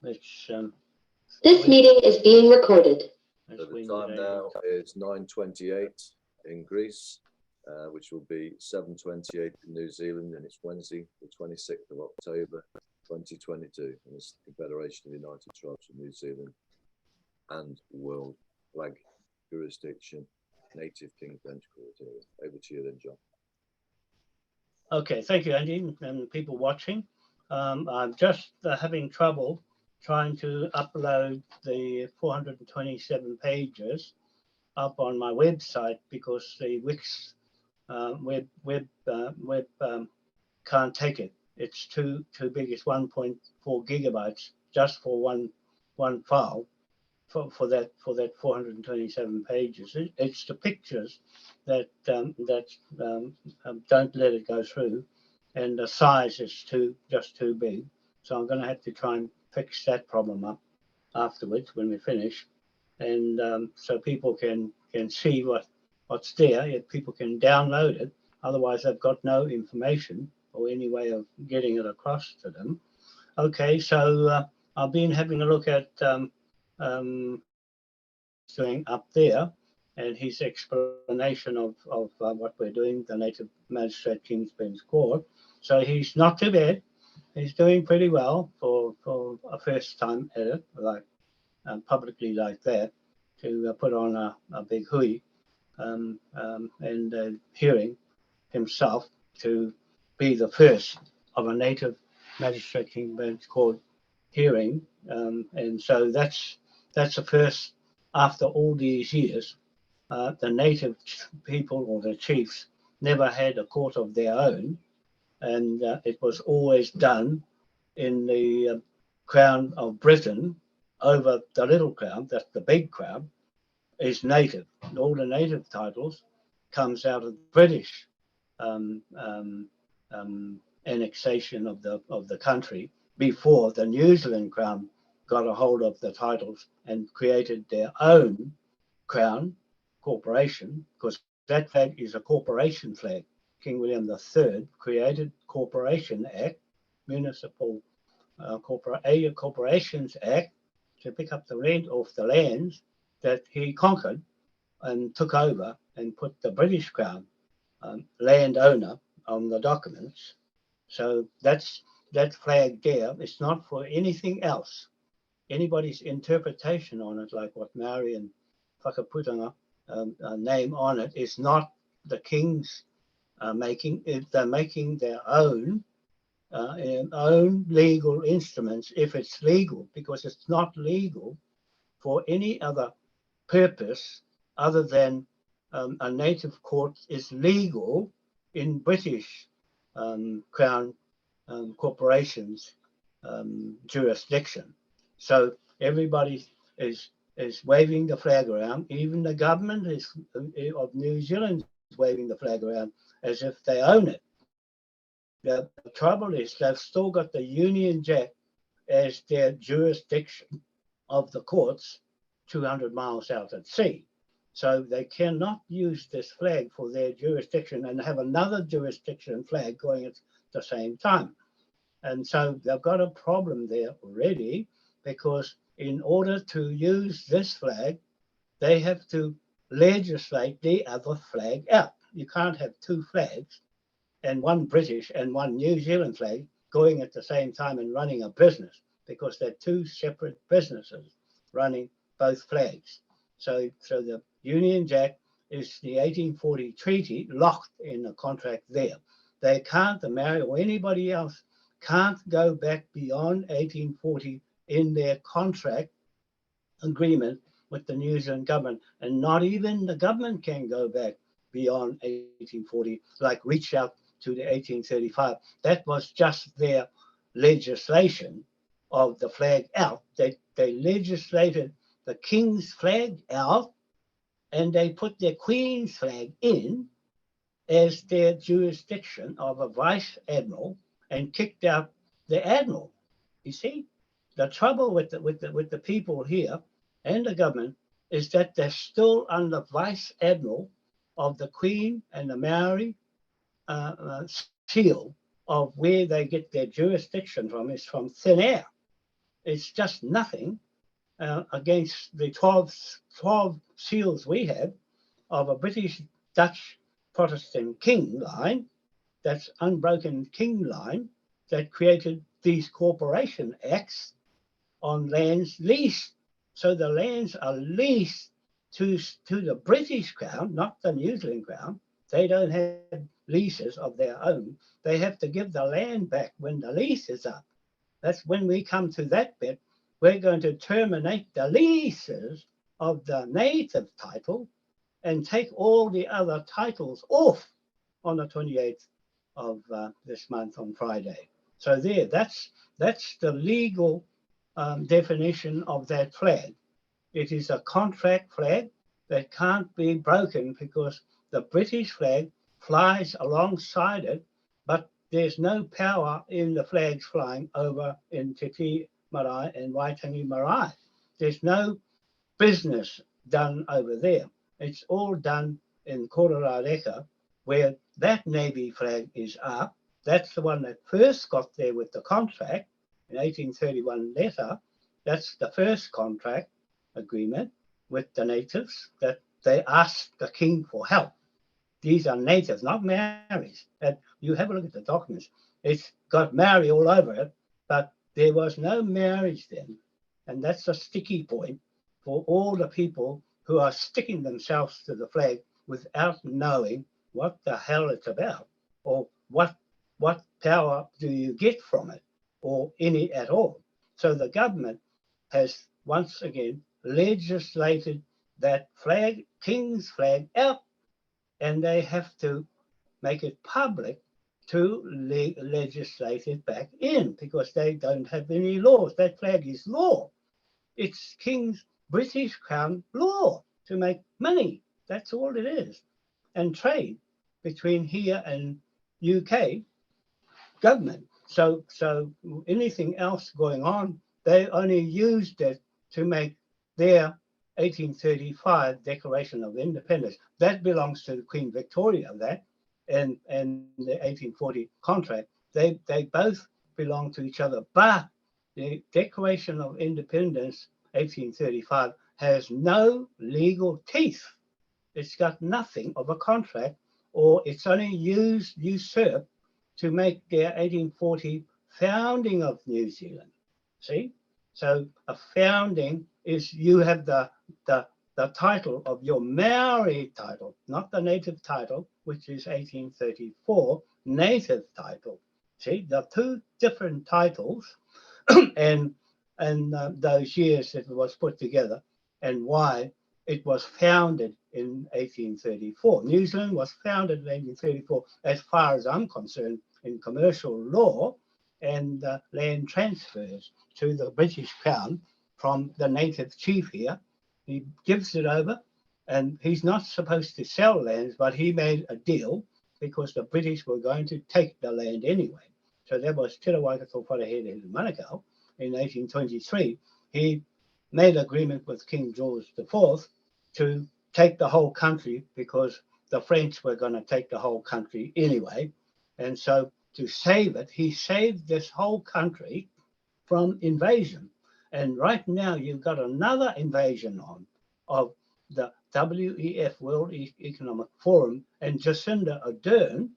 Let's. This meeting is being recorded. So the time now is 9:28 in Greece, which will be 7:28 in New Zealand, and it's Wednesday, the 26th of October, 2022. And it's the Confederation of the United Tribes of New Zealand and World Flag Jurisdiction, Native King's Bench Court area. Over to you then, John. Okay, thank you, Andy, and people watching. I'm just having trouble trying to upload the 427 pages up on my website because the Wix web can't take it. It's too big. It's 1.4 gigabytes just for one file for that 427 pages. It's the pictures that don't let it go through, and the size is just too big. So I'm going to have to try and fix that problem up afterwards when we finish, and so people can see what's there. If people can download it, otherwise they've got no information or any way of getting it across to them. Okay, so I've been having a look at doing up there, and his explanation of what we're doing, the Native Magistrate King's Bench Court. So he's not too bad. He's doing pretty well for a first time at it, like publicly like that, to put on a big hui and hearing himself to be the first of a Native Magistrate King's Bench Court hearing, and so that's the first after all these years. The native people or the chiefs never had a court of their own, and it was always done in the Crown of Britain over the Little Crown. That's the big crown, is native. All the native titles comes out of the British annexation of the country before the New Zealand Crown got a hold of the titles and created their own crown corporation, because that flag is a corporation flag. King William III created Corporation Act, Municipal Corporations Act, to pick up the rent off the lands that he conquered and took over and put the British Crown landowner on the documents. So that flag there. It's not for anything else. Anybody's interpretation on it, like what Maori and Whakaputanga name on it, is not the king's making. They're making their own legal instruments, if it's legal, because it's not legal for any other purpose other than a native court is legal in British Crown corporations jurisdiction. So everybody is waving the flag around. Even the government of New Zealand is waving the flag around as if they own it. The trouble is they've still got the Union Jack as their jurisdiction of the courts 200 miles out at sea. So they cannot use this flag for their jurisdiction and have another jurisdiction flag going at the same time. And so they've got a problem there already, because in order to use this flag, they have to legislate the other flag out. You can't have two flags, and one British and one New Zealand flag, going at the same time and running a business, because they're two separate businesses running both flags. So the Union Jack is the 1840 treaty locked in a contract there. They can't, the Maori or anybody else, can't go back beyond 1840 in their contract agreement with the New Zealand government, and not even the government can go back beyond 1840, like reach out to the 1835. That was just their legislation of the flag out. They legislated the King's flag out, and they put their Queen's flag in as their jurisdiction of a vice admiral, and kicked out the admiral. You see, the trouble with the people here and the government is that they're still under vice admiral of the Queen and the Maori seal of where they get their jurisdiction from, is from thin air. It's just nothing against the 12 seals we have of a British Dutch Protestant king line, that's unbroken king line, that created these corporation acts on lands leased. So the lands are leased to the British Crown, not the New Zealand Crown. They don't have leases of their own. They have to give the land back when the lease is up. That's when we come to that bit. We're going to terminate the leases of the native title and take all the other titles off on the 28th of this month on Friday. So there, that's the legal definition of that flag. It is a contract flag that can't be broken because the British flag flies alongside it, but there's no power in the flags flying over in Te Tii Marae and Waitangi Marae. There's no business done over there. It's all done in Kororareka, where that Navy flag is up. That's the one that first got there with the contract in 1831 letter. That's the first contract agreement with the natives, that they asked the king for help. These are natives, not Maoris. And you have a look at the documents. It's got Maori all over it, but there was no marriage then. And that's a sticky point for all the people who are sticking themselves to the flag without knowing what the hell it's about, or what power do you get from it, or any at all. So the government has once again legislated that flag, King's flag, out, and they have to make it public to legislate it back in, because they don't have any laws. That flag is law. It's King's British Crown law to make money. That's all it is. And trade between here and UK government. So anything else going on, they only used it to make their 1835 Declaration of Independence. That belongs to Queen Victoria, that, and the 1840 contract. They both belong to each other. But the Declaration of Independence, 1835, has no legal teeth. It's got nothing of a contract, or it's only usurped to make their 1840 founding of New Zealand. See? So a founding is, you have the title of your Maori title, not the native title, which is 1834 native title. See, the two different titles and those years that it was put together and why it was founded in 1834. New Zealand was founded in 1834, as far as I'm concerned, in commercial law and land transfers to the British Crown from the native chief here. He gives it over, and he's not supposed to sell lands, but he made a deal because the British were going to take the land anyway. So that was Te Rawaikato Wharehere in Manukau in 1823. He made agreement with King George IV to take the whole country because the French were going to take the whole country anyway. And so to save it, he saved this whole country from invasion. And right now you've got another invasion on of the WEF, World Economic Forum, and Jacinda Ardern,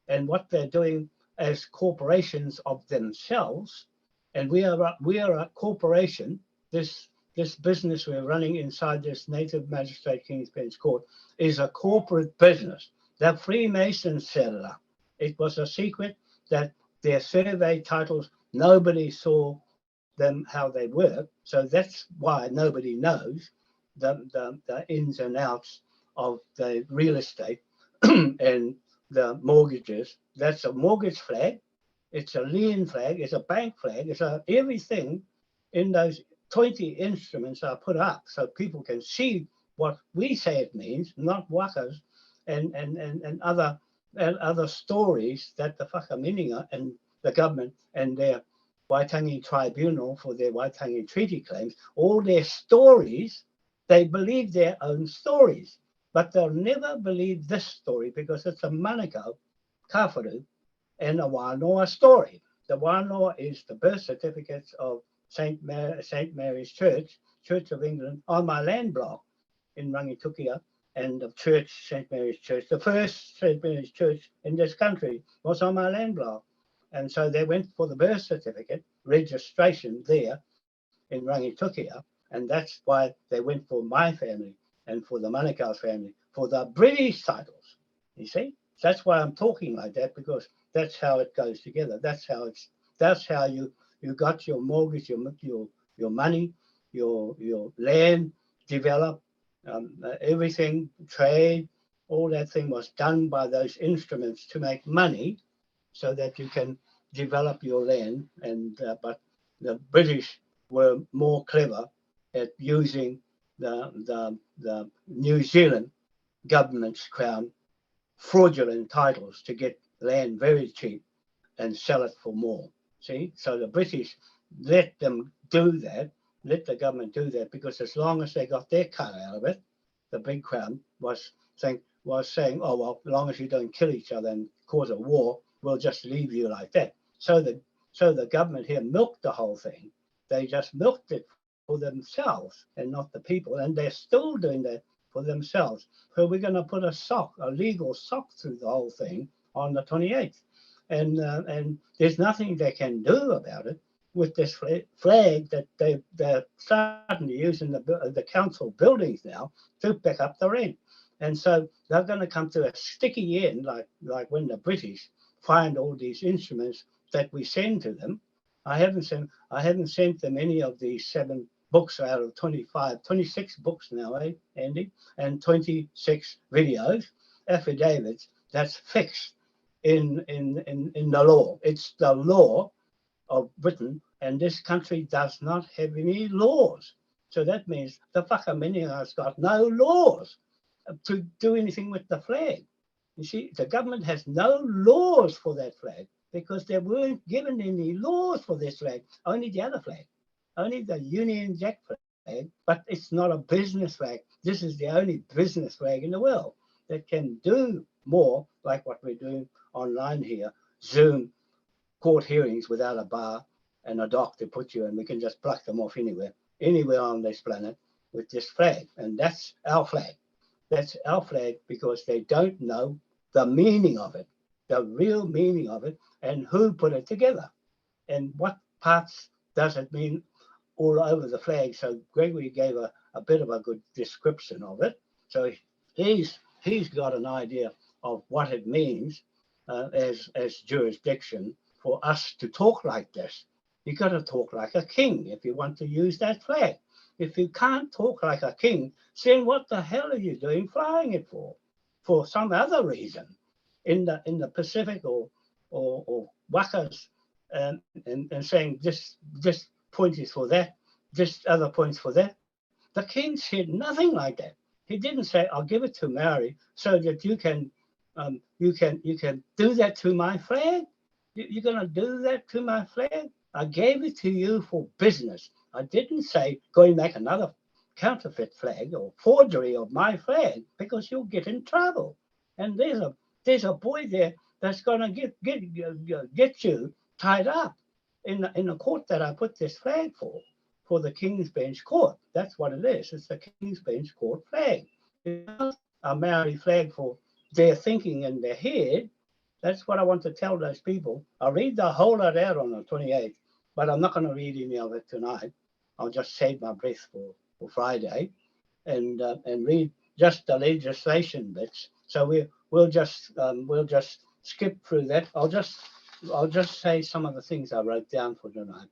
and what they're doing as corporations of themselves. And we are a corporation. This business we're running inside this Native Magistrate King's Bench Court is a corporate business. The Freemasons set it up. It was a secret that their survey titles, nobody saw them how they work. So that's why nobody knows the ins and outs of the real estate and the mortgages. That's a mortgage flag. It's a lien flag. It's a bank flag. It's everything in those 20 instruments are put up so people can see what we say it means, not wakas and other stories that the Whakamininga and the government and their Waitangi Tribunal for their Waitangi Treaty claims, all their stories, they believe their own stories, but they'll never believe this story because it's a Manukau, Kawharu, and a Wanoa story. The Wanoa is the birth certificates of St. Mary's Church, Church of England, on my land block in Rangihuna, and the church, St. Mary's Church, the first St. Mary's Church in this country was on my land block. And so they went for the birth certificate registration there in Rangihuna, and that's why they went for my family and for the Manukau family, for the British titles. You see? That's why I'm talking like that, because that's how it goes together. That's how you got your mortgage, your money, your land developed, everything, trade, all that thing was done by those instruments to make money, so that you can develop your land. And but the British were more clever at using the New Zealand government's crown fraudulent titles to get land very cheap and sell it for more. See, so the British let them do that, let the government do that, because as long as they got their cut out of it, the big crown was saying, oh well, as long as you don't kill each other and cause a war, we'll just leave you like that. So the government here milked the whole thing. They just milked it for themselves and not the people, and they're still doing that for themselves. So we're going to put a legal sock through the whole thing on the 28th, and there's nothing they can do about it with this flag that they're starting to use in the council buildings now to back up the rent. And so they're going to come to a sticky end, like when the British find all these instruments that we send to them. I haven't sent them any of these 7 books out of 26 books now, Andy, and 26 videos, affidavits that's fixed in the law. It's the law of Britain, and this country does not have any laws. So that means the whakamininga's got no laws to do anything with the flag. You see, the government has no laws for that flag because they weren't given any laws for this flag, only the other flag, only the Union Jack flag, but it's not a business flag. This is the only business flag in the world that can do more like what we're doing online here, Zoom court hearings without a bar and a dock to put you in. We can just pluck them off anywhere on this planet with this flag. And that's our flag. That's our flag because they don't know the meaning of it, the real meaning of it, and who put it together. And what parts does it mean all over the flag? So Gregory gave a bit of a good description of it. So he's got an idea of what it means as jurisdiction for us to talk like this. You've got to talk like a king if you want to use that flag. If you can't talk like a king, then what the hell are you doing flying it for? For some other reason in the Pacific or wakas, and saying this point is for that, this other point's for that. The king said nothing like that. He didn't say, I'll give it to Maori so that you can do that to my flag. You're going to do that to my flag? I gave it to you for business. I didn't say go and make another counterfeit flag or forgery of my flag because you'll get in trouble. And there's a boy there that's going to get you tied up in the court that I put this flag for the King's Bench Court. That's what it is. It's the King's Bench Court flag. It's not a Maori flag for their thinking in their head. That's what I want to tell those people. I'll read the whole lot out on the 28th, but I'm not going to read any of it tonight. I'll just save my breath for Friday and read just the legislation bits. So we'll just skip through that. I'll just say some of the things I wrote down for tonight.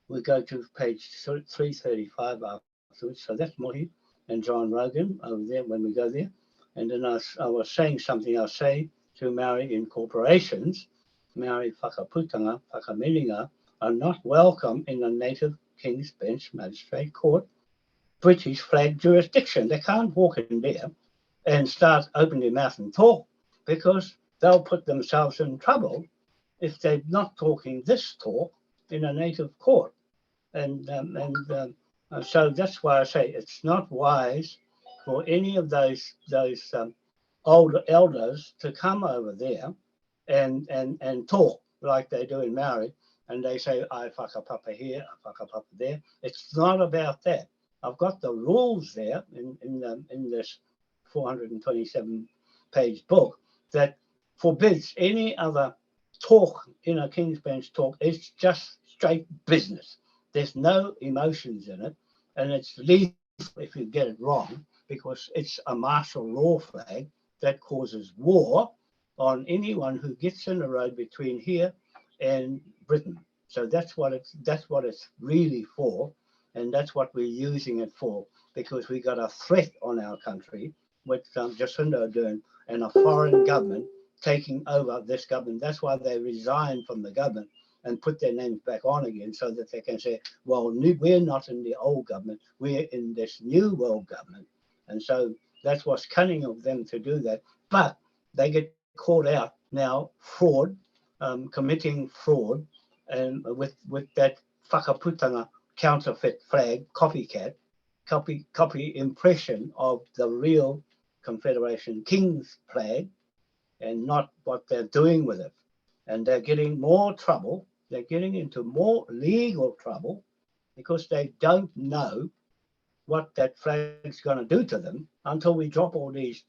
We go to page 335 afterwards. So that's Mohi and John Rogan over there when we go there. And then I was saying something I'll say to Maori in corporations. Maori whakaputanga, whakamininga are not welcome in the native King's Bench Magistrate Court British flag jurisdiction. They can't walk in there and start opening their mouth and talk because they'll put themselves in trouble if they're not talking this talk in a native court. And so that's why I say it's not wise for any of those older elders to come over there and talk like they do in Maori and they say, I whakapapa here, I whakapapa there. It's not about that. I've got the rules there in this 427-page book that forbids any other talk in a King's Bench talk. It's just straight business. There's no emotions in it, and it's lethal if you get it wrong, because it's a martial law flag that causes war on anyone who gets in the road between here and Britain. So that's what it's really for, and that's what we're using it for, because we got a threat on our country with Jacinda Ardern and a foreign government taking over this government. That's why they resigned from the government and put their names back on again, so that they can say, well, we're not in the old government, we're in this new world government. And so that's what's cunning of them to do that. But they get caught out now, fraud, committing fraud, and with that whakaputanga counterfeit flag, copycat, copy impression of the real Confederation King's flag, and not what they're doing with it. And they're getting more trouble. They're getting into more legal trouble because they don't know what that flag's going to do to them until we drop all these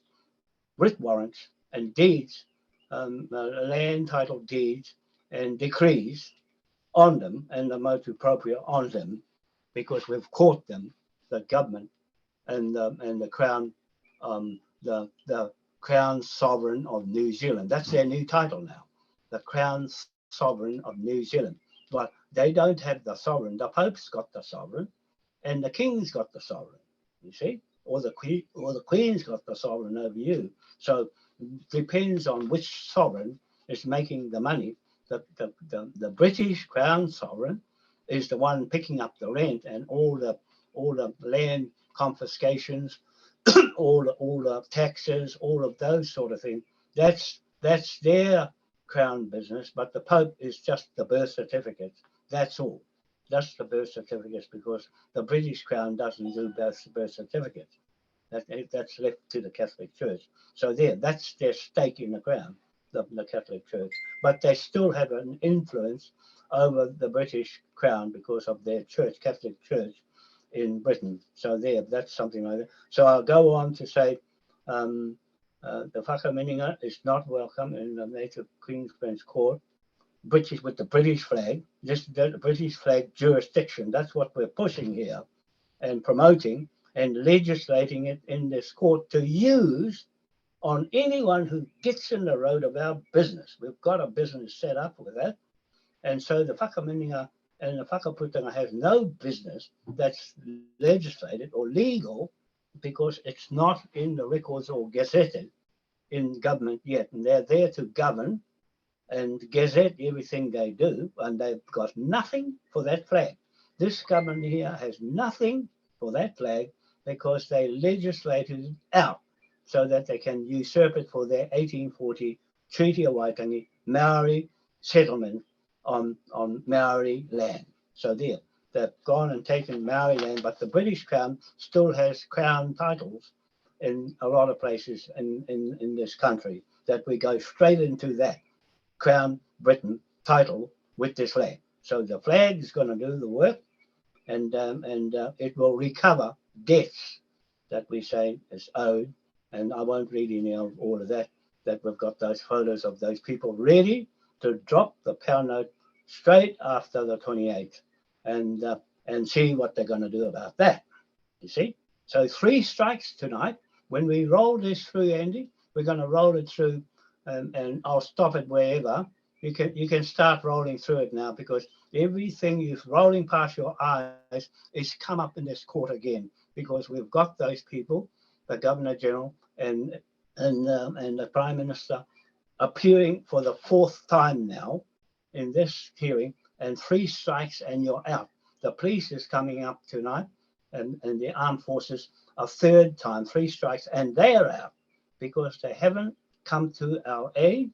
writ warrants and deeds, land title deeds and decrees on them, and the motu proprio on them, because we've caught them, the government and the Crown, the Crown Sovereign of New Zealand. That's their new title now, the Crown Sovereign of New Zealand. But they don't have the sovereign. The Pope's got the sovereign, and the King's got the sovereign. You see, or the Queen's got the sovereign over you. So it depends on which sovereign is making the money. The British Crown Sovereign is the one picking up the rent and all the land confiscations, all the taxes, all of those sort of things. That's their crown business. But the Pope is just the birth certificates. That's all. Just the birth certificates, because the British Crown doesn't do birth certificates. That's left to the Catholic Church. So that's their stake in the Crown, the Catholic Church. But they still have an influence over the British Crown because of their church, Catholic Church in Britain. So that's something like that. So I'll go on to say the whakamininga is not welcome in the native Queen's Bench Court. British with the British flag, the British flag jurisdiction. That's what we're pushing here and promoting and legislating it in this court to use on anyone who gets in the road of our business. We've got a business set up with that. And so the whakamininga and the whakaputanga has no business that's legislated or legal, because it's not in the records or gazetted in government yet. And they're there to govern and gazette everything they do, and they've got nothing for that flag. This government here has nothing for that flag because they legislated it out so that they can usurp it for their 1840 Treaty of Waitangi Maori settlement on Maori land. So they've gone and taken Maori land, but the British Crown still has crown titles in a lot of places in this country, that we go straight into that Crown Britain title with this flag. So the flag is going to do the work, and it will recover debts that we say is owed. And I won't read any of all of that. That we've got those photos of those people ready to drop the pound note straight after the 28th, and see what they're going to do about that. You see, so 3 strikes tonight. When we roll this through, Andy, we're going to roll it through. And I'll stop it wherever. You can start rolling through it now, because everything is rolling past your eyes is come up in this court again, because we've got those people, the Governor General and the Prime Minister, appearing for the 4th time now in this hearing, and 3 strikes and you're out. The police is coming up tonight, and the armed forces a 3rd time, 3 strikes, and they're out because they haven't come to our aid,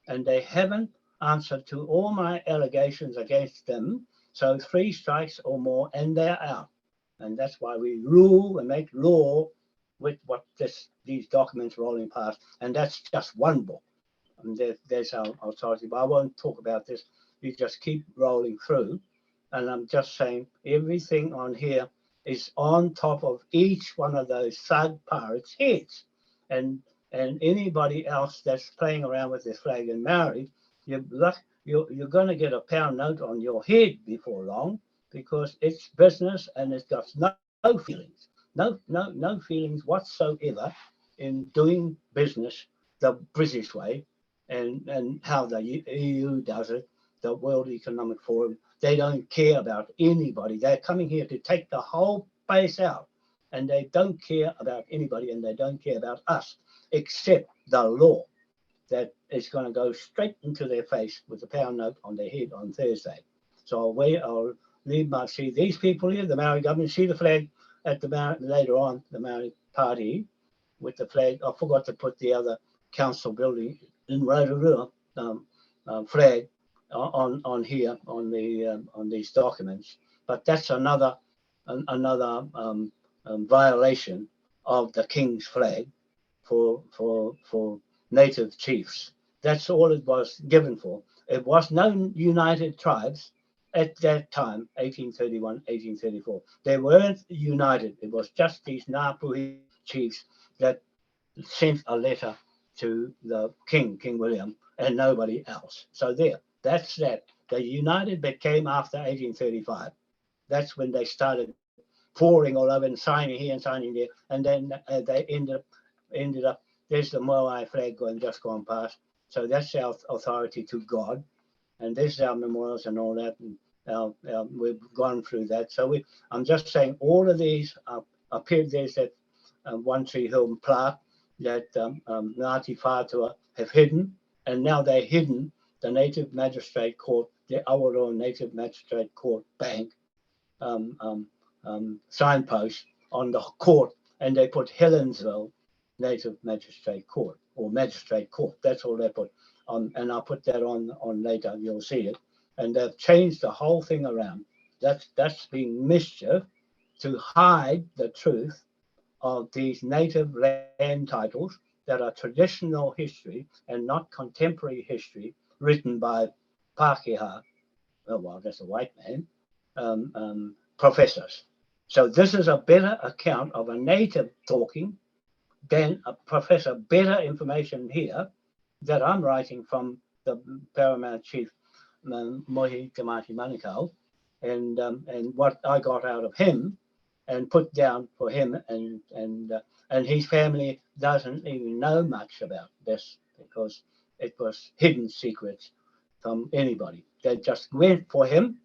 and they haven't answered to all my allegations against them. So 3 strikes or more and they're out. And that's why we rule and make law with what these documents rolling past. And that's just one book. And there's our authority, but I won't talk about this. you just keep rolling through. And I'm just saying everything on here is on top of each one of those thug pirates' heads. And anybody else that's playing around with this flag and Maori, you're going to get a pound note on your head before long, because it's business and it's got no feelings, no feelings whatsoever in doing business the British way, and how the EU does it, the World Economic Forum. They don't care about anybody. They're coming here to take the whole place out, and they don't care about anybody, and they don't care about us, except the law that is going to go straight into their face with a pound note on their head on Thursday. So I'll leave my, see these people here, the Maori government, see the flag at the later on, the Maori party with the flag. I forgot to put the other council building in Araroa flag on here on the on these documents. But that's another violation of the King's flag for native chiefs. That's all it was given for. It was no united tribes at that time, 1831, 1834. They weren't united. It was just these Ngāpuhi chiefs that sent a letter to the King William, and nobody else. So there, that's that. The united bit came after 1835. That's when they started pouring all over and signing here and signing there, and then they ended up. There's the Moai flag just gone past. So that's our authority to God, and this is our memorials and all that. And we've gone through that. So I'm just saying all of these appeared. There's that One Tree Hill plaque that Ngāti Whātua have hidden, and now they're hidden the Native Magistrate Court, the Araroa Native Magistrate Court Bank signpost on the court, and they put Helensville Native Magistrate Court or Magistrate Court. That's all they put on, and I'll put that on later. You'll see it, and they've changed the whole thing around. That's been mischief to hide the truth of these native land titles that are traditional history and not contemporary history written by Pākehā, well, that's a white man, professors. So this is a better account of a native talking than a professor, better information here that I'm writing from the Paramount Chief, Mohi Tamati Manukau, and what I got out of him and put down for him, and his family doesn't even know much about this because it was hidden secrets from anybody. They just went for him,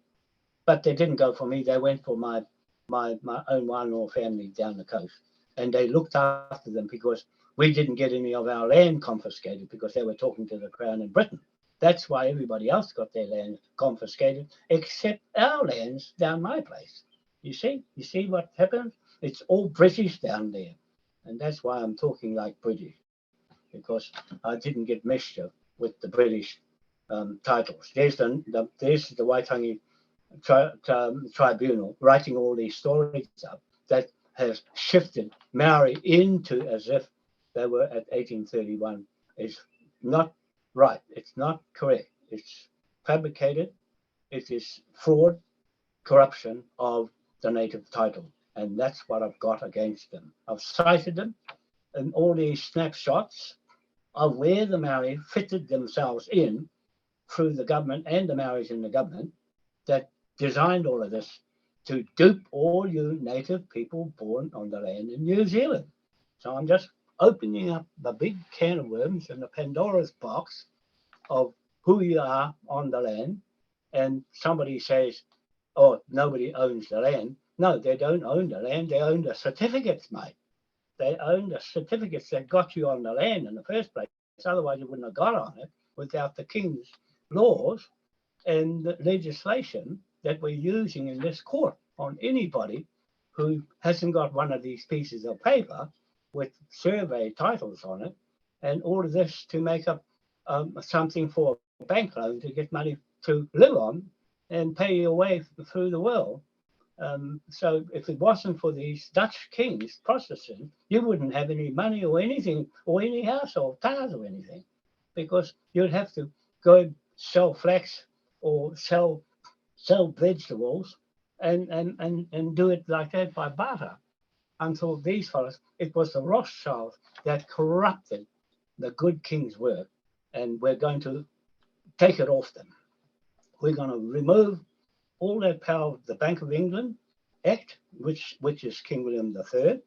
but they didn't go for me. They went for my own Wanoa family down the coast, and they looked after them because we didn't get any of our land confiscated because they were talking to the Crown in Britain. That's why everybody else got their land confiscated, except our lands down my place. You see what happens? It's all British down there. And that's why I'm talking like British, because I didn't get mischief with the British titles. There's the Waitangi Tribunal writing all these stories up that has shifted Maori into as if they were at 1831. It's not right. It's not correct. It's fabricated. It is fraud, corruption of the native title, and that's what I've got against them. I've cited them in all these snapshots of where the Maori fitted themselves in through the government and the Maoris in the government that designed all of this to dupe all you native people born on the land in New Zealand. So I'm just opening up the big can of worms in the Pandora's box of who you are on the land, and somebody says, oh, nobody owns the land. No, they don't own the land. They own the certificates, mate. They own the certificates that got you on the land in the first place. Otherwise, you wouldn't have got on it without the King's laws and the legislation that we're using in this court on anybody who hasn't got one of these pieces of paper with survey titles on it, and all of this to make up something for a bank loan to get money to live on and pay your way through the world. So if it wasn't for these Dutch kings processing, you wouldn't have any money or anything, or any house or cars or anything, because you'd have to go and sell flax or sell vegetables and do it like that by barter until these fellows, it was the Rothschilds that corrupted the good king's work, and we're going to take it off them. We're going to remove all that power of the Bank of England Act, which is King William III,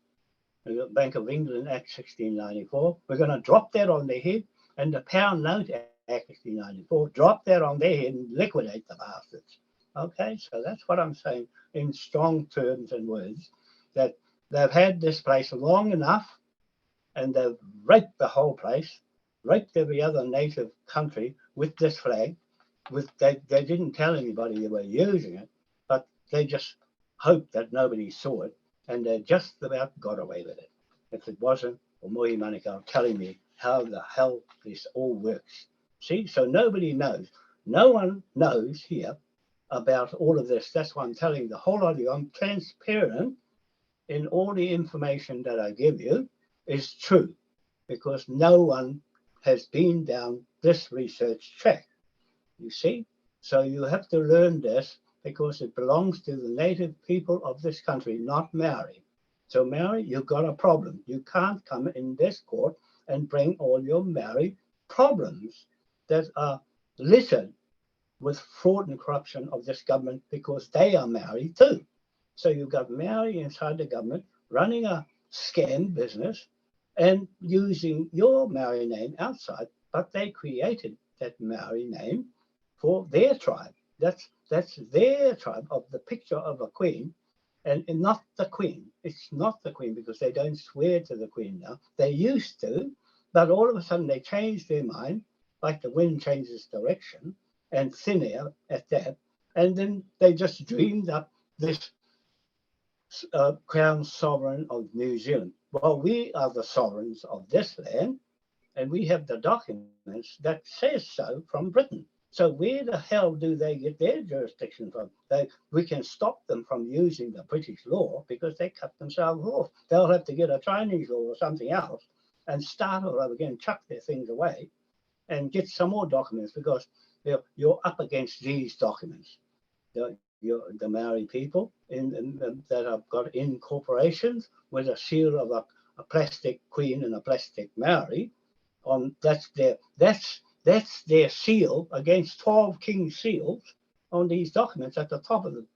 the Bank of England Act 1694. We're going to drop that on their head, and the Pound Note Act 1694, drop that on their head and liquidate the bastards. Okay, so that's what I'm saying in strong terms and words, that they've had this place long enough, and they've raped the whole place, raped every other native country with this flag. They didn't tell anybody they were using it, but they just hoped that nobody saw it, and they just about got away with it. If it wasn't for Mohi Manukau telling me how the hell this all works. See, so nobody knows. No one knows here about all of this. That's why I'm telling the whole lot of you. I'm transparent in all the information that I give you is true, because no one has been down this research track. You see? So you have to learn this, because it belongs to the native people of this country, not Maori. So Maori, you've got a problem. You can't come in this court and bring all your Maori problems that are littered with fraud and corruption of this government, because they are Maori too. So you've got Maori inside the government running a scam business and using your Maori name outside, but they created that Maori name for their tribe. That's their tribe, of the picture of a queen, and not the queen. It's not the queen, because they don't swear to the queen now. They used to, but all of a sudden they changed their mind, like the wind changes direction, and thin air at that. And then they just dreamed up this crown sovereign of New Zealand. Well, we are the sovereigns of this land, and we have the documents that says so from Britain. So where the hell do they get their jurisdiction from? We can stop them from using the British law, because they cut themselves off. They'll have to get a Chinese law or something else and start all over again, chuck their things away and get some more documents, because you're up against these documents. The Maori people that have got in corporations with a seal of a plastic queen and a plastic Maori on. That's their seal against 12 king seals on these documents at the top of them.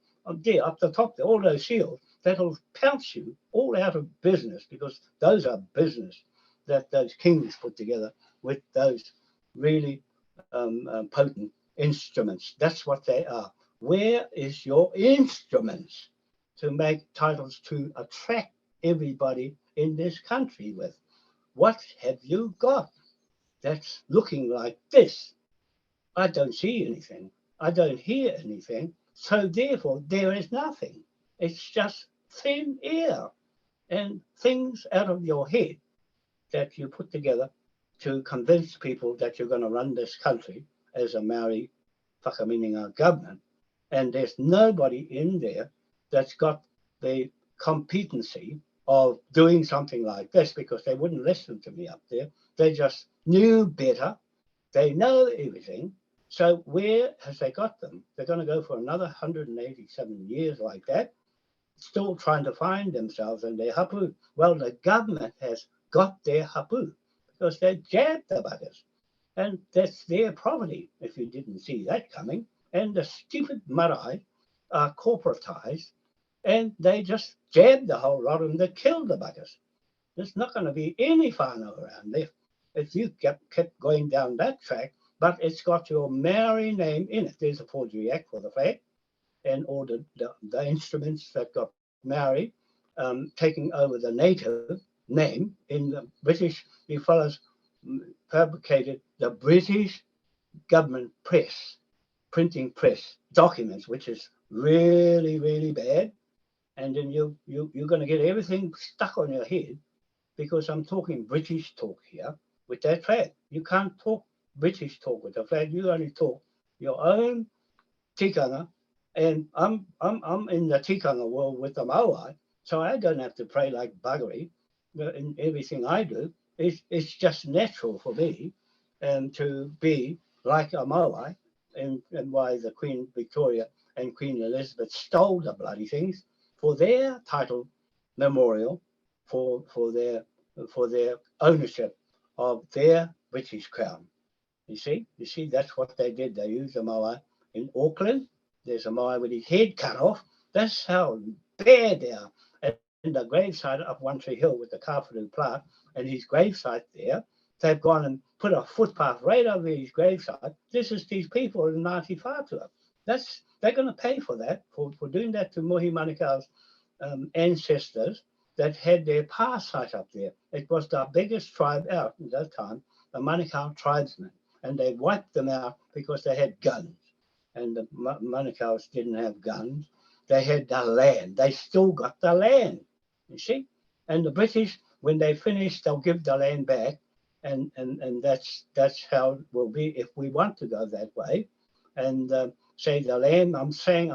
There, up the top, all those seals, that'll pounce you all out of business, because those are business that those kings put together with those really potent instruments. That's what they are. Where is your instruments to make titles to attract everybody in this country with? What have you got that's looking like this? I don't see anything. I don't hear anything. So therefore, there is nothing. It's just thin air and things out of your head that you put together to convince people that you're going to run this country as a Maori whakamininga government. And there's nobody in there that's got the competency of doing something like this, because they wouldn't listen to me up there. They just knew better. They know everything. So where has they got them? They're going to go for another 187 years like that, still trying to find themselves and their hapu. Well, the government has got their hapu, because they jabbed the buggers. And that's their property, if you didn't see that coming. And the stupid marae are corporatized, and they just jabbed the whole lot of them. They killed the buggers. There's not going to be any whānau around left if you kept going down that track, but it's got your Maori name in it. There's a forgery act for the flag, and all the instruments that got Maori taking over the native name in the British. You fellows fabricated the British government press, printing press documents, which is really, really bad. And then you're going to get everything stuck on your head, because I'm talking British talk here with that flag. You can't talk British talk with the flag. You only talk your own tikanga. And I'm in the tikanga world with the Maui, so I don't have to pray like buggery in everything I do. It's just natural for me to be like a Maui and why the Queen Victoria and Queen Elizabeth stole the bloody things for their title memorial, for their ownership of their British crown. You see, that's what they did. They used a moai in Auckland. There's a moai with his head cut off. That's how bad they are. And the gravesite up One Tree Hill with the Kāwhuru plaque and his gravesite there, they've gone and put a footpath right over his gravesite. This is these people in Ngāti Whātua. They're going to pay for that, for doing that to Mohi Manukau's ancestors that had their pa site up there. It was the biggest tribe out at that time, the Manukau tribesmen. And they wiped them out because they had guns. And the Manukau's didn't have guns. They had the land. They still got the land, you see. And the British, when they finish, they'll give the land back. And that's how it will be if we want to go that way. And say the land, I'm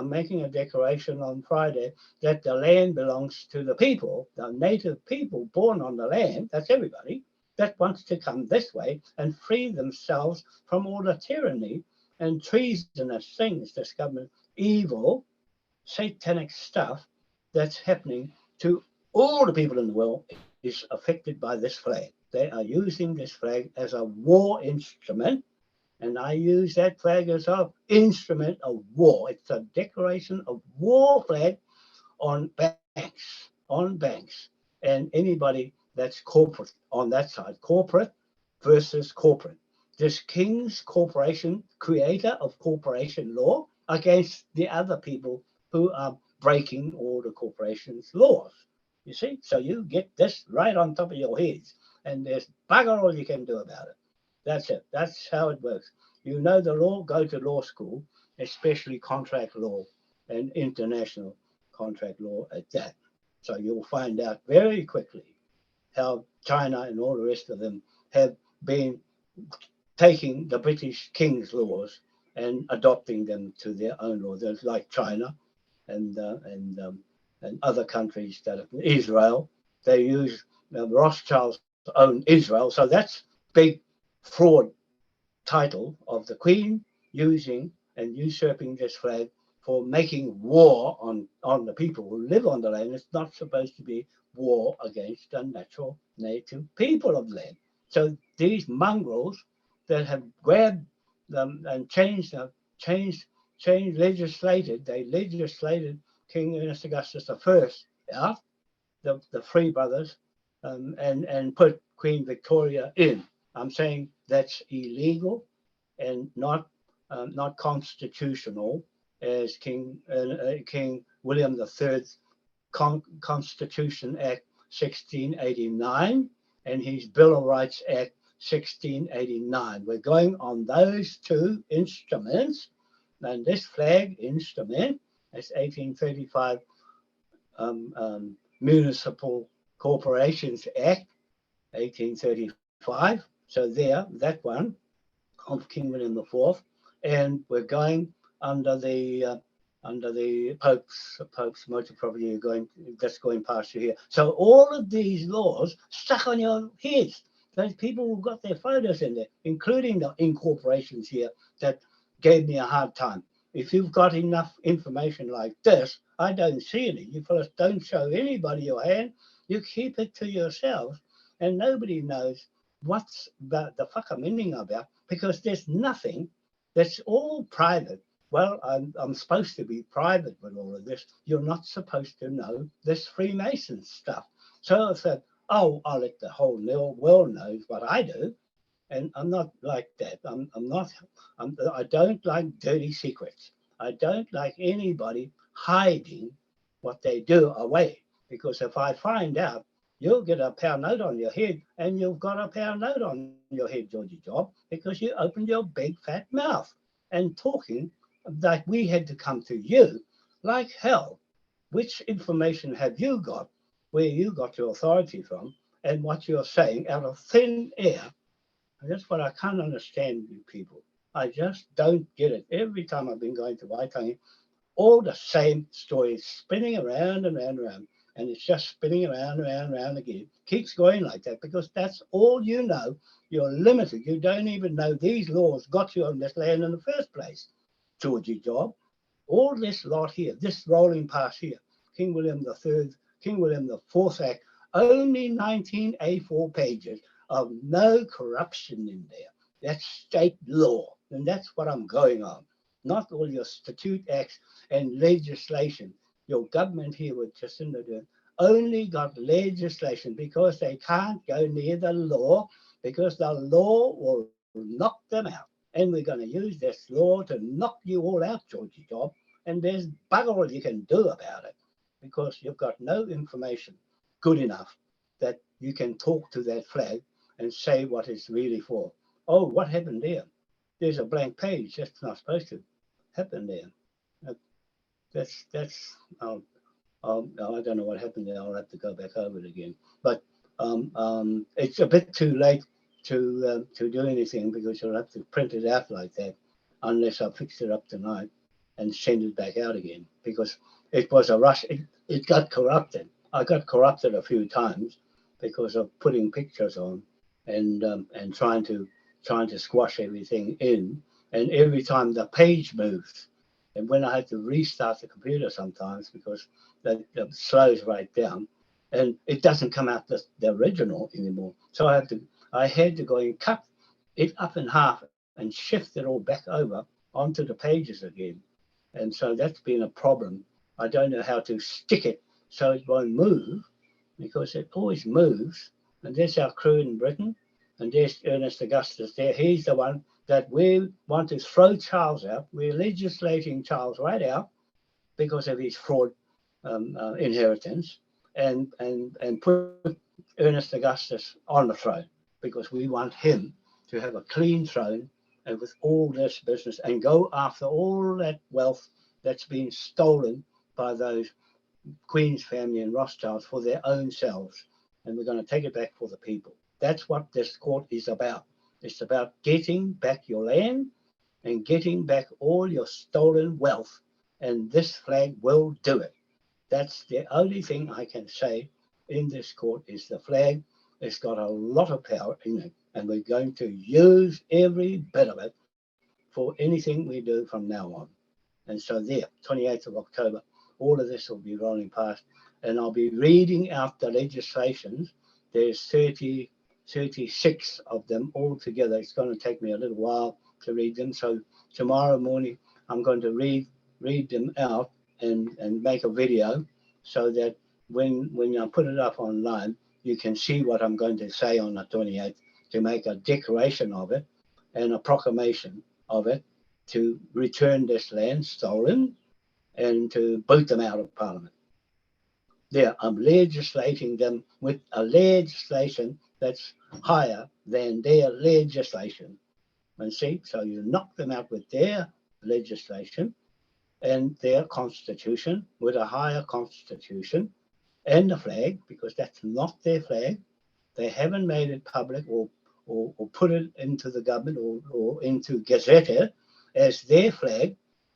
making a declaration on Friday that the land belongs to the people, the native people born on the land, that's everybody, that wants to come this way and free themselves from all the tyranny and treasonous things, this government, evil, satanic stuff that's happening to all the people in the world is affected by this flag. They are using this flag as a war instrument, and I use that flag as an instrument of war. It's a declaration of war flag on banks, and anybody that's corporate on that side, corporate versus corporate. This King's Corporation, creator of corporation law, against the other people who are breaking all the corporation's laws. You see, so you get this right on top of your heads, and there's bugger all you can do about it. That's it. That's how it works. You know the law, go to law school, especially contract law and international contract law at that. So you'll find out very quickly how China and all the rest of them have been taking the British King's laws and adopting them to their own laws. There's like China and other countries that Israel. They use Rothschild's own Israel. So that's big fraud title of the Queen using and usurping this flag for making war on the people who live on the land. It's not supposed to be war against the natural native people of the land. So these mongrels that have grabbed them and legislated King Ernest Augustus I out, the Free Brothers, and put Queen Victoria in. I'm saying that's illegal and not constitutional, as King William III's Constitution Act 1689 and his Bill of Rights Act 1689. We're going on those two instruments, and this flag instrument is 1835 Municipal Corporations Act 1835. So there, that one of King William IV, and we're going under the Pope's motor property that's going past you here. So all of these laws stuck on your heads. Those people who got their photos in there, including the incorporations here that gave me a hard time. If you've got enough information like this, I don't see any. You fellas don't show anybody your hand. You keep it to yourselves, and nobody knows what's about the meaning about, because there's nothing. That's all private. Well, I'm supposed to be private with all of this. You're not supposed to know this Freemason stuff. So I said, oh, I'll let the whole world know what I do. And I'm not like that. I don't like dirty secrets. I don't like anybody hiding what they do away. Because if I find out, you'll get a pound note on your head, and you've got a pound note on your head, Georgie Job, because you opened your big fat mouth and talking like we had to come to you like hell. Which information have you got, where you got your authority from, and what you're saying out of thin air? And that's what I can't understand, you people. I just don't get it. Every time I've been going to Waitangi, all the same stories spinning around and round and round. And it's just spinning around and round and round again. Keeps going like that because that's all you know. You're limited. You don't even know these laws got you on this land in the first place, Georgie Job. All this lot here, this rolling past here, King William III, King William IV Act, only 19 A4 pages of no corruption in there. That's state law, and that's what I'm going on. Not all your statute acts and legislation. Your government here with Jacinda Ardern only got legislation because they can't go near the law, because the law will knock them out. And we're going to use this law to knock you all out, Georgie Job. And there's bugger all you can do about it because you've got no information good enough that you can talk to that flag and say what it's really for. Oh, what happened there? There's a blank page. That's not supposed to happen there. That's I don't know what happened there. I'll have to go back over it again. But it's a bit too late to do anything because you'll have to print it out like that unless I fix it up tonight and send it back out again because it was a rush. It got corrupted. I got corrupted a few times because of putting pictures on and trying to squash everything in. And every time the page moves, and when I had to restart the computer sometimes because that slows right down, and it doesn't come out the original anymore. So I had to go and cut it up in half and shift it all back over onto the pages again. And so that's been a problem. I don't know how to stick it so it won't move because it always moves. And there's our crew in Britain, and there's Ernest Augustus there. He's the one that we want to throw Charles out. We're legislating Charles right out because of his fraud inheritance and put Ernest Augustus on the throne because we want him to have a clean throne and with all this business and go after all that wealth that's been stolen by those Queen's family and Rothschilds for their own selves. And we're going to take it back for the people. That's what this court is about. It's about getting back your land and getting back all your stolen wealth. And this flag will do it. That's the only thing I can say in this court is the flag. It's got a lot of power in it. And we're going to use every bit of it for anything we do from now on. And so there, 28th of October, all of this will be rolling past. And I'll be reading out the legislations. There's 36 of them all together. It's going to take me a little while to read them. So tomorrow morning, I'm going to read them out and make a video so that when I put it up online, you can see what I'm going to say on the 28th to make a declaration of it and a proclamation of it to return this land stolen and to boot them out of Parliament. There, I'm legislating them with a legislation that's higher than their legislation. And see, so you knock them out with their legislation and their constitution with a higher constitution and the flag, because that's not their flag. They haven't made it public or put it into the government or into Gazette as their flag,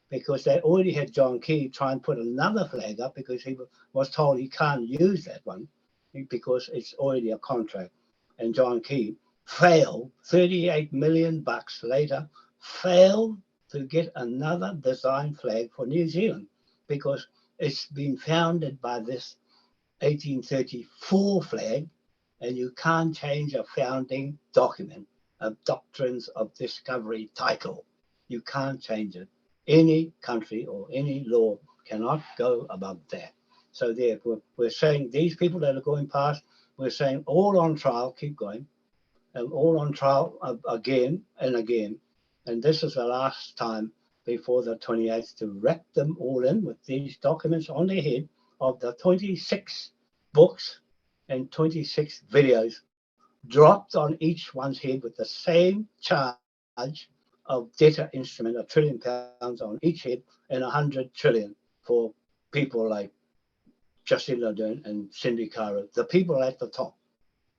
because they already had John Key try and put another flag up because he was told he can't use that one because it's already a contract. And John Key failed, 38 million bucks later, failed to get another design flag for New Zealand because it's been founded by this 1834 flag, and you can't change a founding document, a Doctrines of Discovery title. You can't change it. Any country or any law cannot go above that. So therefore, we're saying these people that are going past, we're saying all on trial, keep going, and all on trial again and again. And this is the last time before the 28th to wrap them all in with these documents on their head of the 26 books and 26 videos dropped on each one's head with the same charge of debtor instrument, £1 trillion on each head and 100 trillion for people like Jacinda Ardern and Cindy Cara, the people at the top,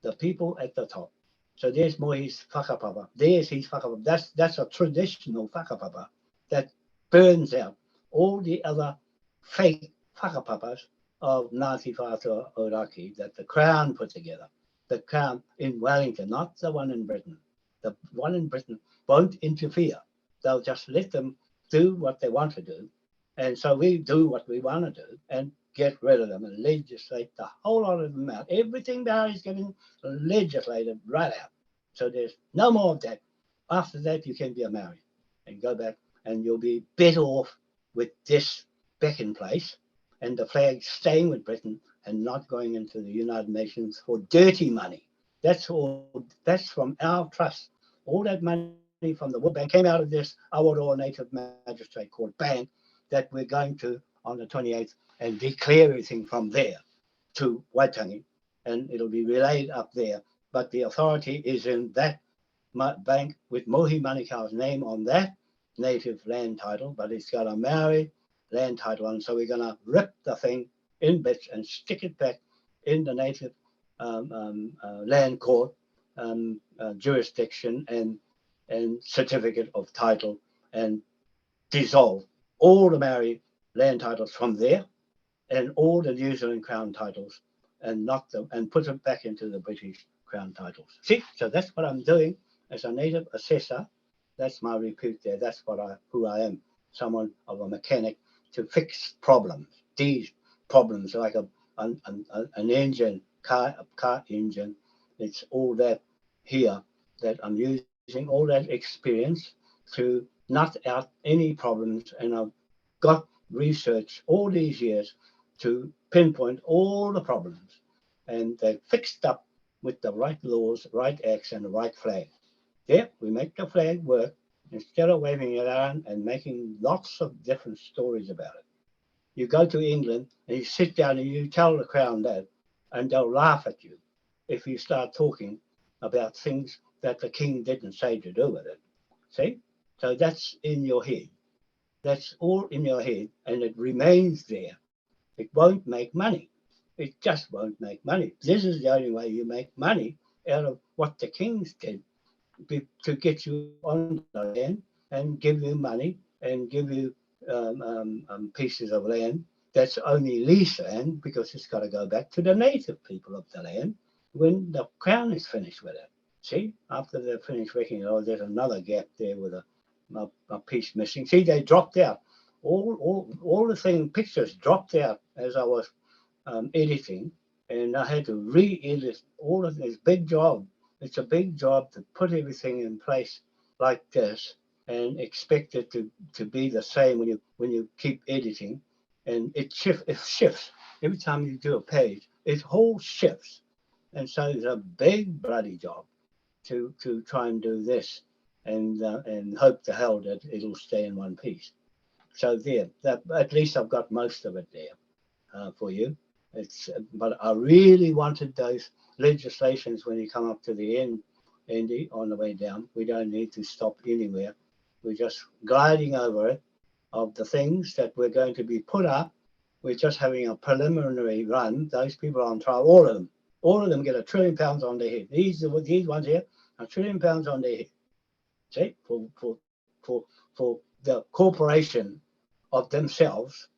the people at the top. So there's Moi's whakapapa. There's his whakapapa. That's a traditional whakapapa that burns out all the other fake whakapapas of Ngāti Whātua Ōrākei that the Crown put together. The Crown in Wellington, not the one in Britain. The one in Britain won't interfere. They'll just let them do what they want to do. And so we do what we want to do and get rid of them and legislate the whole lot of them out. Everything now is getting legislated right out. So there's no more of that. After that, you can be a Maori and go back, and you'll be better off with this back in place and the flag staying with Britain and not going into the United Nations for dirty money. That's all. That's from our trust. All that money from the World Bank came out of this Araroa Native Magistrate Court Bank that we're going to on the 28th and declare everything from there to Waitangi, and it'll be relayed up there. But the authority is in that bank with Mohi Manikau's name on that native land title, but it's got a Maori land title on. So we're going to rip the thing in bits and stick it back in the native land court jurisdiction and certificate of title, and dissolve all the Maori land titles from there and all the New Zealand Crown titles and knock them and put them back into the British Crown titles. See, so that's what I'm doing as a native assessor. That's my repute there. That's who I am, someone of a mechanic to fix problems. These problems, like an engine, car engine, it's all that here that I'm using all that experience to nut out any problems, and I've got research all these years to pinpoint all the problems, and they're fixed up with the right laws, right acts, and the right flag. There, we make the flag work instead of waving it around and making lots of different stories about it. You go to England and you sit down and you tell the Crown that, and they'll laugh at you if you start talking about things that the King didn't say to do with it. See? So that's in your head. That's all in your head, and it remains there. It won't make money. It just won't make money. This is the only way you make money out of what the kings did to get you on the land and give you money and give you pieces of land that's only lease land, because it's got to go back to the native people of the land when the Crown is finished with it. See, after they're finished wrecking it, there's another gap there with a piece missing. See, they dropped out. All the pictures dropped out as I was editing, and I had to re-edit all of this big job. It's a big job to put everything in place like this and expect it to be the same when you keep editing, and it shifts every time you do a page. It whole shifts, and so it's a big bloody job to try and do this, and hope to hell that it'll stay in one piece. So there, that at least I've got most of it there for you. But I really wanted those legislations when you come up to the end, Andy, on the way down. We don't need to stop anywhere. We're just gliding over it, of the things that we're going to be put up. We're just having a preliminary run. Those people on trial, all of them get £1 trillion on their head. These ones here, £1 trillion on their head. See, for the corporation of themselves,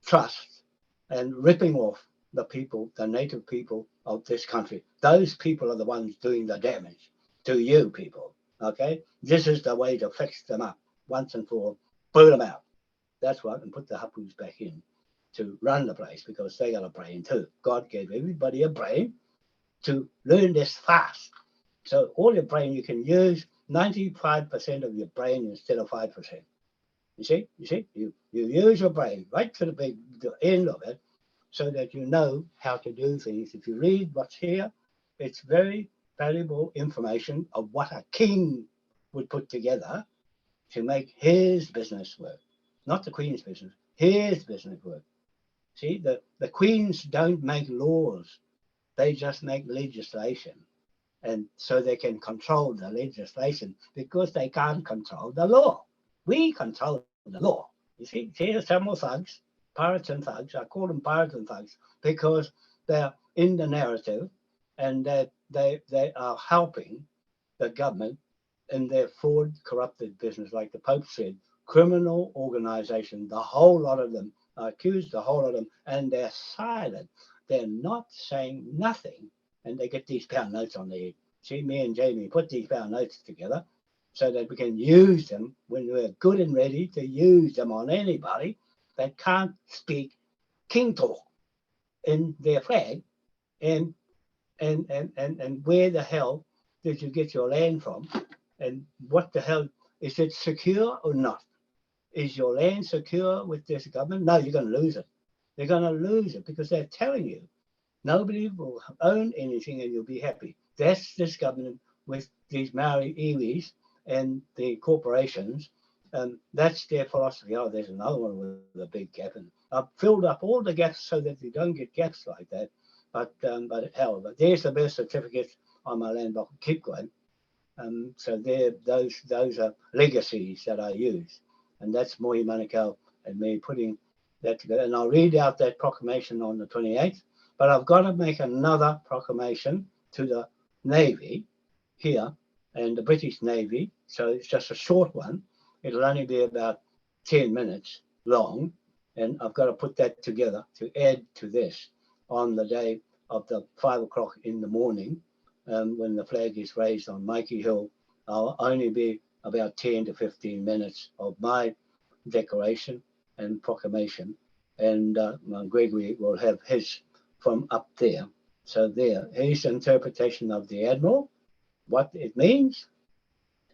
trust, and ripping off the people, the native people of this country. Those people are the ones doing the damage to you people. Okay, this is the way to fix them up once and for all. Boot them out. That's what, and put the hapus back in to run the place, because they got a brain too. God gave everybody a brain to learn this fast. So all your brain, you can use 95% of your brain instead of 5%. You see, you use your brain right to the end of it, so that you know how to do things. If you read what's here, it's very valuable information of what a king would put together to make his business work, not the Queen's business, his business work. See, the Queens don't make laws, they just make legislation. And so they can control the legislation, because they can't control the law. We control the law. You see, here's some more thugs, pirates and thugs. I call them pirates and thugs because they're in the narrative, and they are helping the government in their fraud, corrupted business. Like the Pope said, criminal organization. The whole lot of them are accused, the whole lot of them, and they're silent. They're not saying nothing, and they get these pound notes on their head. See, me and Jamie put these pound notes together so that we can use them when we're good and ready to use them on anybody that can't speak king talk in their flag. And where the hell did you get your land from? And what the hell, is it secure or not? Is your land secure with this government? No, you're going to lose it. They're going to lose it because they're telling you nobody will own anything and you'll be happy. That's this government with these Maori iwis and the corporations. That's their philosophy. Oh, there's another one with a big gap. And I've filled up all the gaps so that you don't get gaps like that. But hell, but there's the birth certificates on my land block. Keep going. So those are legacies that I use. And that's Mohi Manukau and me putting that together. And I'll read out that proclamation on the 28th. But I've got to make another proclamation to the Navy here and the British Navy. So it's just a short one. It'll only be about 10 minutes long. And I've got to put that together to add to this on the day of the 5 o'clock in the morning when the flag is raised on Mikey Hill. I'll only be about 10 to 15 minutes of my declaration and proclamation. And Gregory will have his from up there. So there, his interpretation of the Admiral, what it means,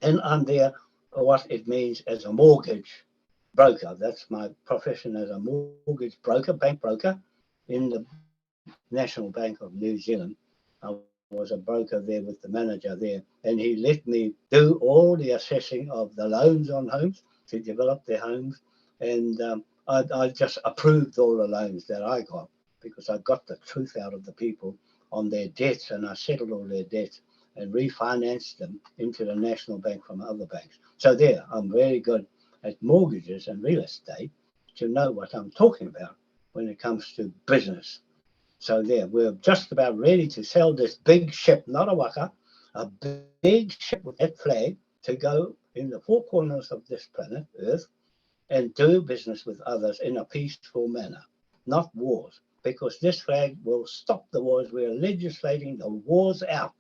and I'm there what it means as a mortgage broker. That's my profession as a mortgage broker, bank broker in the National Bank of New Zealand. I was a broker there with the manager there, and he let me do all the assessing of the loans on homes to develop their homes, and I just approved all the loans that I got because I got the truth out of the people on their debts, and I settled all their debts and refinanced them into the National Bank from other banks. So there, I'm very good at mortgages and real estate to know what I'm talking about when it comes to business. So there, we're just about ready to sell this big ship, not a waka, a big ship with that flag to go in the four corners of this planet, Earth, and do business with others in a peaceful manner, not wars, because this flag will stop the wars. We're legislating the wars out,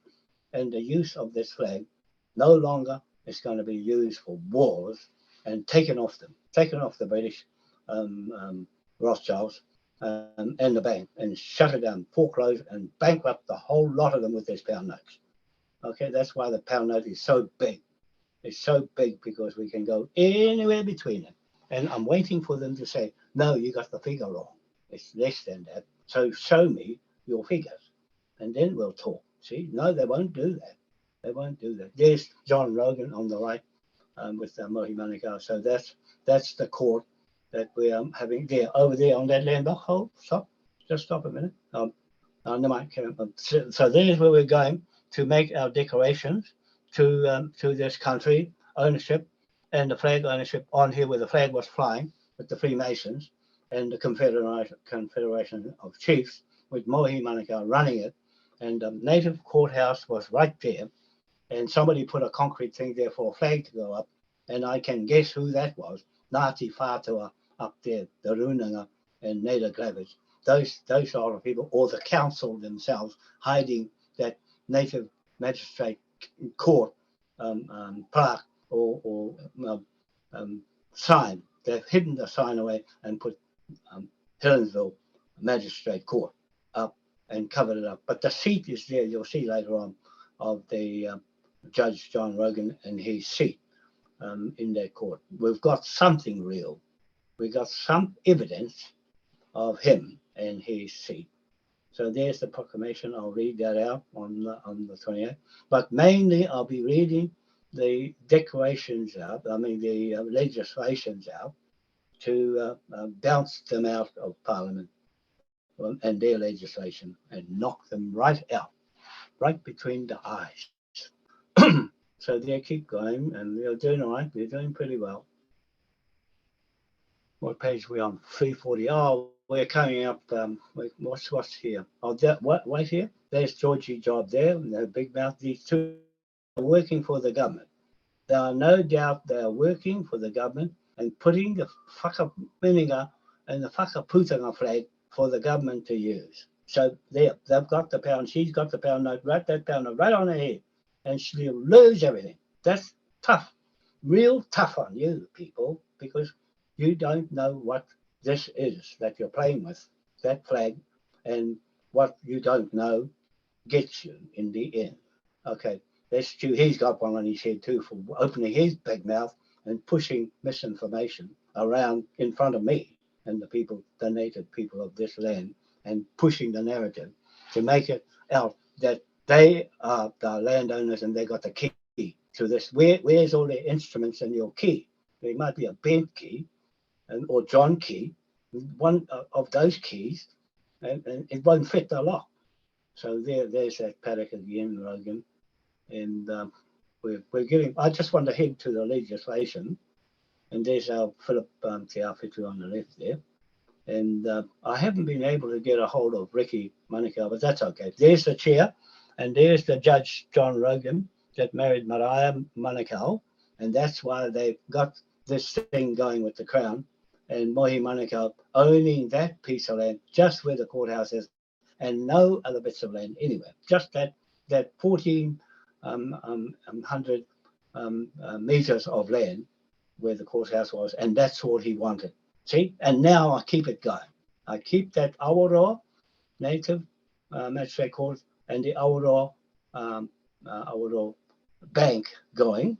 and the use of this flag no longer is going to be used for wars and taken off the British Rothschilds and the bank, and shut it down, foreclose and bankrupt the whole lot of them with these pound notes. Okay, that's why the pound note is so big. It's so big because we can go anywhere between them. And I'm waiting for them to say, no, you got the figure wrong. It's less than that. So show me your figures. And then we'll talk. See, no, they won't do that. They won't do that. There's John Rogan on the right with Mohi Manukau. So that's the court that we're having there, over there on that land block. Hold, stop. Just stop a minute. So there's where we're going to make our declarations to this country, ownership, and the flag ownership on here where the flag was flying with the Freemasons and the Confederation of Chiefs with Mohi Manukau running it. And the native courthouse was right there. And somebody put a concrete thing there for a flag to go up. And I can guess who that was. Ngāti Whātua up there, the Runanga and Native Glavage. Those sort of people, or the council themselves, hiding that native magistrate court plaque or sign. They've hidden the sign away and put Helensville Magistrate Court up and covered it up. But the seat is there, you'll see later on, of the Judge John Rogan and his seat in that court. We've got something real. We got some evidence of him and his seat. So there's the proclamation. I'll read that out on the 28th. But mainly I'll be reading the declarations out, the legislations out to bounce them out of Parliament and their legislation and knock them right out, right between the eyes. So they keep going and they're doing all right. They're doing pretty well. What page are we on? 340. Oh, we're coming up. What's here? Oh, wait here. There's Georgie Job there. The big mouth. These two are working for the government. There are no doubt they are working for the government and putting the whakamininga and the whakaputanga flag for the government to use. So there, they've got the pound, she's got the pound note, right, that pound note right on her head, and she'll lose everything. That's tough, real tough on you people, because you don't know what this is that you're playing with, that flag, and what you don't know gets you in the end. Okay, that's Stu. He's got one on his head too for opening his big mouth and pushing misinformation around in front of me and the people, the native people of this land, and pushing the narrative to make it out that they are the landowners and they got the key to this. Where's all the instruments in your key? There might be a bent key or John key, one of those keys, and it won't fit the lock. So there's that paddock again, Rogan. And we're getting, I just want to head to the legislation. And there's our Philip Te Awhitu on the left there. And I haven't been able to get a hold of Ricky Manukau, but that's okay. There's the chair, and there's the Judge John Rogan that married Mariah Manukau, and that's why they've got this thing going with the Crown, and Mohi Manukau owning that piece of land just where the courthouse is, and no other bits of land anywhere, just that 1,400 meters of land where the courthouse was, and that's all he wanted. See, and now I keep it going. I keep that Araroa native magistrate court and the Araroa bank going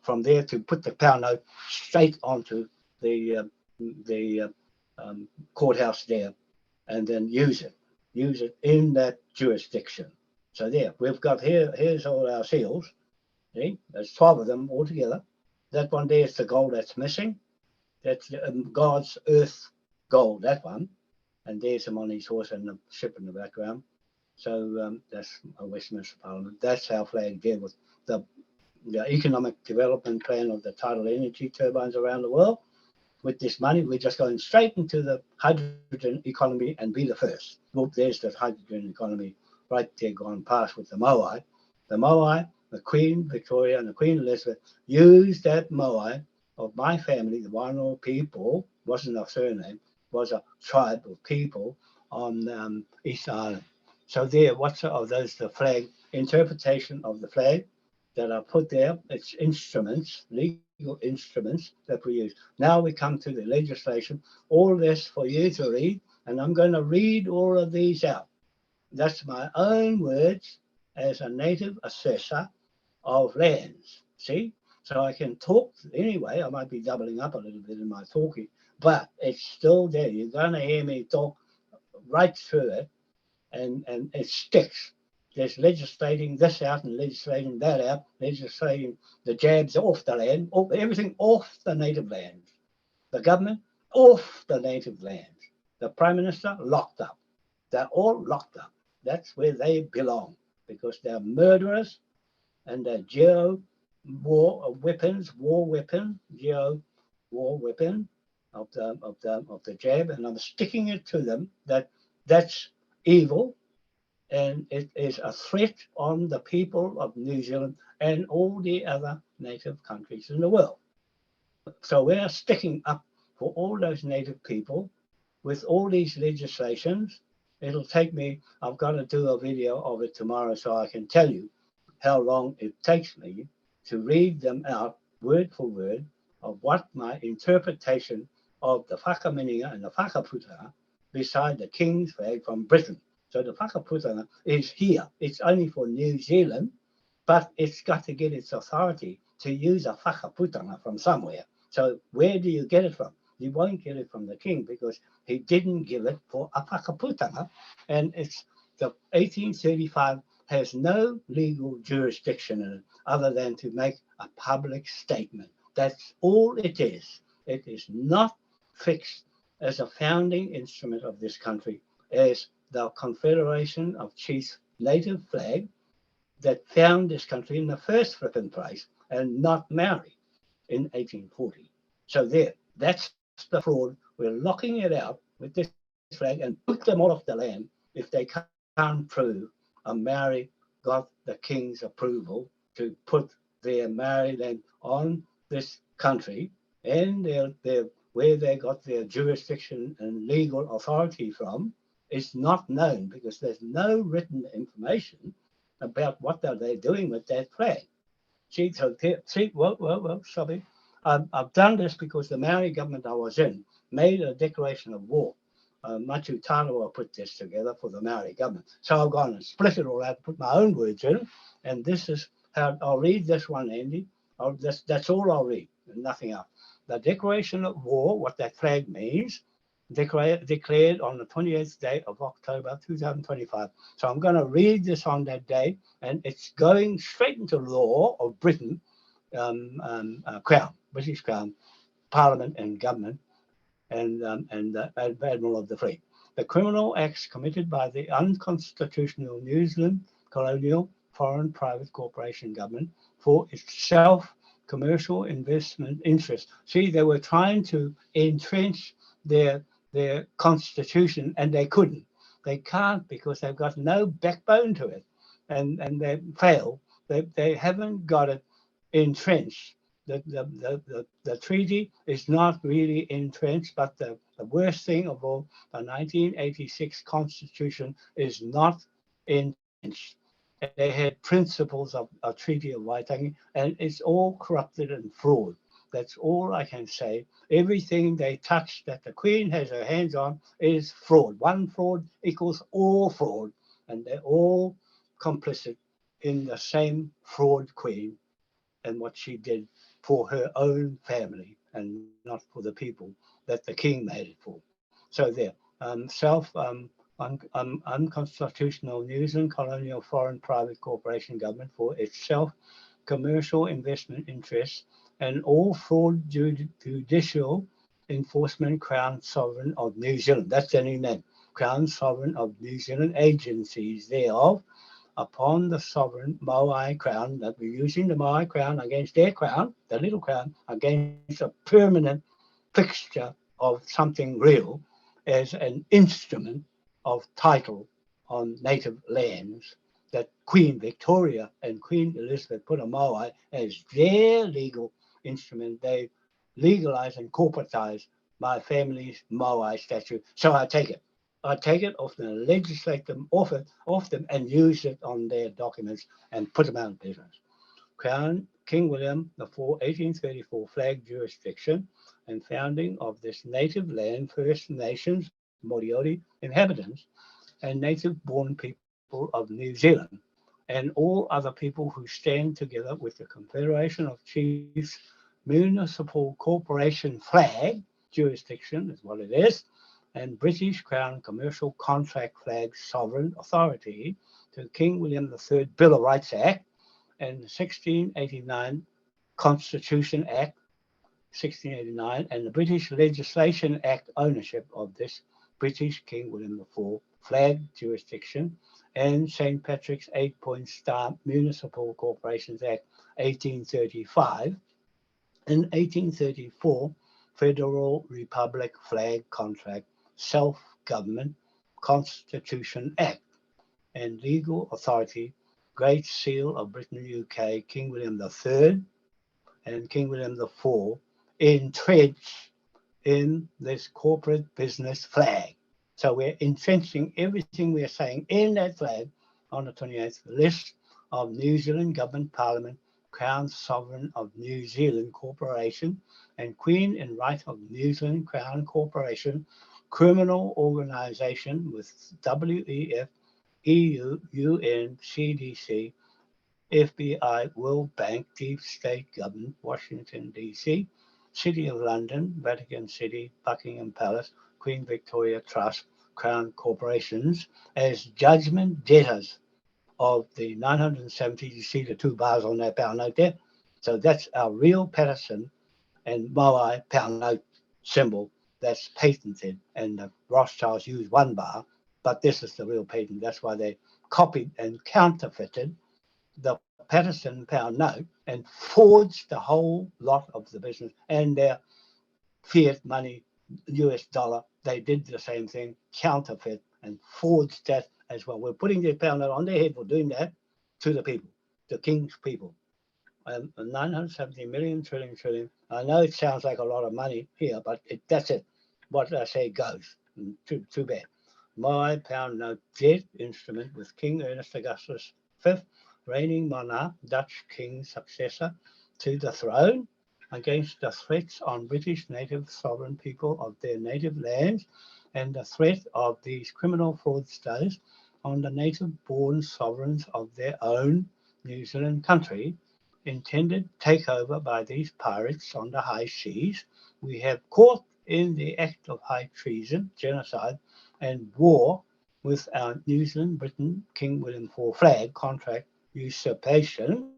from there to put the pound note straight onto the courthouse there, and then use it in that jurisdiction. So there, we've got here's all our seals. See, there's 12 of them altogether. That one there is the gold that's missing. That's God's earth gold, that one. And there's him on his horse and the ship in the background. So that's a Westminster Parliament. That's our flag there with the economic development plan of the tidal energy turbines around the world. With this money, we're just going straight into the hydrogen economy and be the first. Look, there's the hydrogen economy right there gone past with the Moai. The Moai, the Queen Victoria and the Queen Elizabeth used that Moai of my family, the Wanoa people, wasn't a surname, was a tribe of people on East Island. So there, those the flag, interpretation of the flag that are put there, it's instruments, legal instruments that we use. Now we come to the legislation, all this for you to read, and I'm going to read all of these out. That's my own words as a native assessor of lands, see? So I can talk anyway. I might be doubling up a little bit in my talking, but it's still there. You're going to hear me talk right through it, and it sticks. There's legislating this out and legislating that out, legislating the jabs off the land, everything off the native lands. The government off the native lands. The Prime Minister locked up. They're all locked up. That's where they belong, because they're murderers and they're war weapon of the jab, and I'm sticking it to them that's evil, and it is a threat on the people of New Zealand and all the other native countries in the world. So we're sticking up for all those native people with all these legislations. It'll take me, I've got to do a video of it tomorrow so I can tell you how long it takes me to read them out word for word of what my interpretation of the whakamininga and the whakaputanga beside the King's flag from Britain. So the whakaputanga is here. It's only for New Zealand, but it's got to get its authority to use a whakaputanga from somewhere. So where do you get it from? You won't get it from the King, because he didn't give it for a whakaputanga, and it's the 1835 has no legal jurisdiction in it other than to make a public statement. That's all it is. It is not fixed as a founding instrument of this country as the Confederation of Chiefs native flag that found this country in the first flipping place, and not Maori in 1840. So there, that's the fraud. We're locking it out with this flag and put them all off the land if they can't prove a Maori got the King's approval to put their Maori land on this country and where they got their jurisdiction and legal authority from is not known, because there's no written information about what are they doing with that flag. See, so see, well, sorry. I've done this because the Maori government I was in made a declaration of war. Machu Tarawa put this together for the Maori government. So I've gone and split it all out, put my own words in, and this is how I'll read this one, Andy. That's all I'll read, and nothing else. The declaration of war, what that flag means, declared on the 28th day of October 2025. So I'm going to read this on that day, and it's going straight into law of Britain, Crown, British Crown, Parliament and government, and the Admiral of the Fleet. The criminal acts committed by the unconstitutional New Zealand colonial foreign private corporation government for itself commercial investment interests. See, they were trying to entrench their constitution, and they couldn't. They can't, because they've got no backbone to it, and they fail. They haven't got it entrenched. The treaty is not really entrenched, but the worst thing of all, the 1986 Constitution is not entrenched. They had principles of a Treaty of Waitangi, and it's all corrupted and fraud. That's all I can say. Everything they touch that the Queen has her hands on is fraud. One fraud equals all fraud, and they're all complicit in the same fraud Queen and what she did for her own family and not for the people that the king made it for. So there, unconstitutional New Zealand colonial foreign private corporation government for itself commercial investment interests and all fraud judicial enforcement Crown Sovereign of New Zealand. That's the new name. Crown Sovereign of New Zealand agencies thereof upon the sovereign Moai crown, that we're using the Moai crown against their crown, the little crown, against a permanent fixture of something real as an instrument of title on native lands that Queen Victoria and Queen Elizabeth put on Moai as their legal instrument. They legalize and corporatize my family's Moai statute. So I take it. I take it off them, legislate them off them, and use it on their documents and put them out of business. Crown King William IV, 1834 flag jurisdiction and founding of this native land, First Nations, Moriori inhabitants, and native-born people of New Zealand, and all other people who stand together with the Confederation of Chiefs Municipal Corporation flag jurisdiction is what it is, and British Crown Commercial Contract Flag Sovereign Authority to King William III Bill of Rights Act and 1689 Constitution Act 1689 and the British Legislation Act ownership of this British King William IV flag jurisdiction and St. Patrick's 8-point star Municipal Corporations Act 1835 and 1834 Federal Republic Flag Contract Self-Government Constitution Act and Legal Authority Great Seal of Britain UK King William III and King William IV entrenched in this corporate business flag. So we're entrenching everything we're saying in that flag on the 28th list of New Zealand Government Parliament, Crown Sovereign of New Zealand Corporation, and Queen in Right of New Zealand Crown Corporation, criminal organisation with WEF, EU, UN, CDC, FBI, World Bank, Deep State Government, Washington, D.C., City of London, Vatican City, Buckingham Palace, Queen Victoria Trust, Crown Corporations as judgment debtors of the 970. You see the two bars on that pound note there? So that's our real Patterson and Moai pound note symbol that's patented. And the Rothschilds use one bar, but this is the real patent. That's why they copied and counterfeited the Patterson pound note and forged the whole lot of the business and their fiat money, US dollar. They did the same thing, counterfeit and forged that as well. We're putting the pound note on their head for doing that to the people, the king's people. 970 million trillion. I know it sounds like a lot of money here, but that's it. What I say goes. Too bad. My pound note debt instrument with King Ernest Augustus V, reigning monarch, Dutch king successor to the throne, against the threats on British native sovereign people of their native lands and the threat of these criminal fraudsters on the native-born sovereigns of their own New Zealand country, intended takeover by these pirates on the high seas. We have caught in the act of high treason, genocide, and war with our New Zealand, Britain, King William IV flag contract usurpation,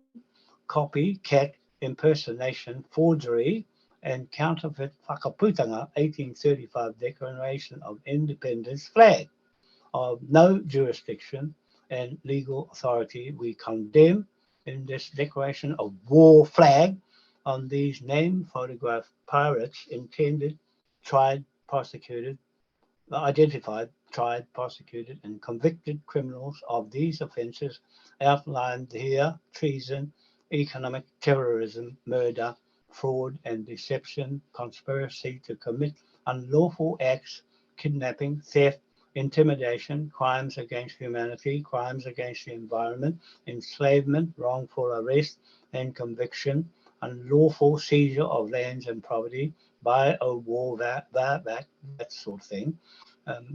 copycat impersonation, forgery, and counterfeit whakaputanga 1835 Declaration of Independence flag of no jurisdiction and legal authority. We condemn in this declaration of war flag on these named photographed pirates intended, tried, prosecuted, identified, tried, prosecuted, and convicted criminals of these offences outlined here: treason, economic terrorism, murder, fraud and deception, conspiracy to commit unlawful acts, kidnapping, theft, intimidation, crimes against humanity, crimes against the environment, enslavement, wrongful arrest and conviction, unlawful seizure of lands and property by a war, that sort of thing,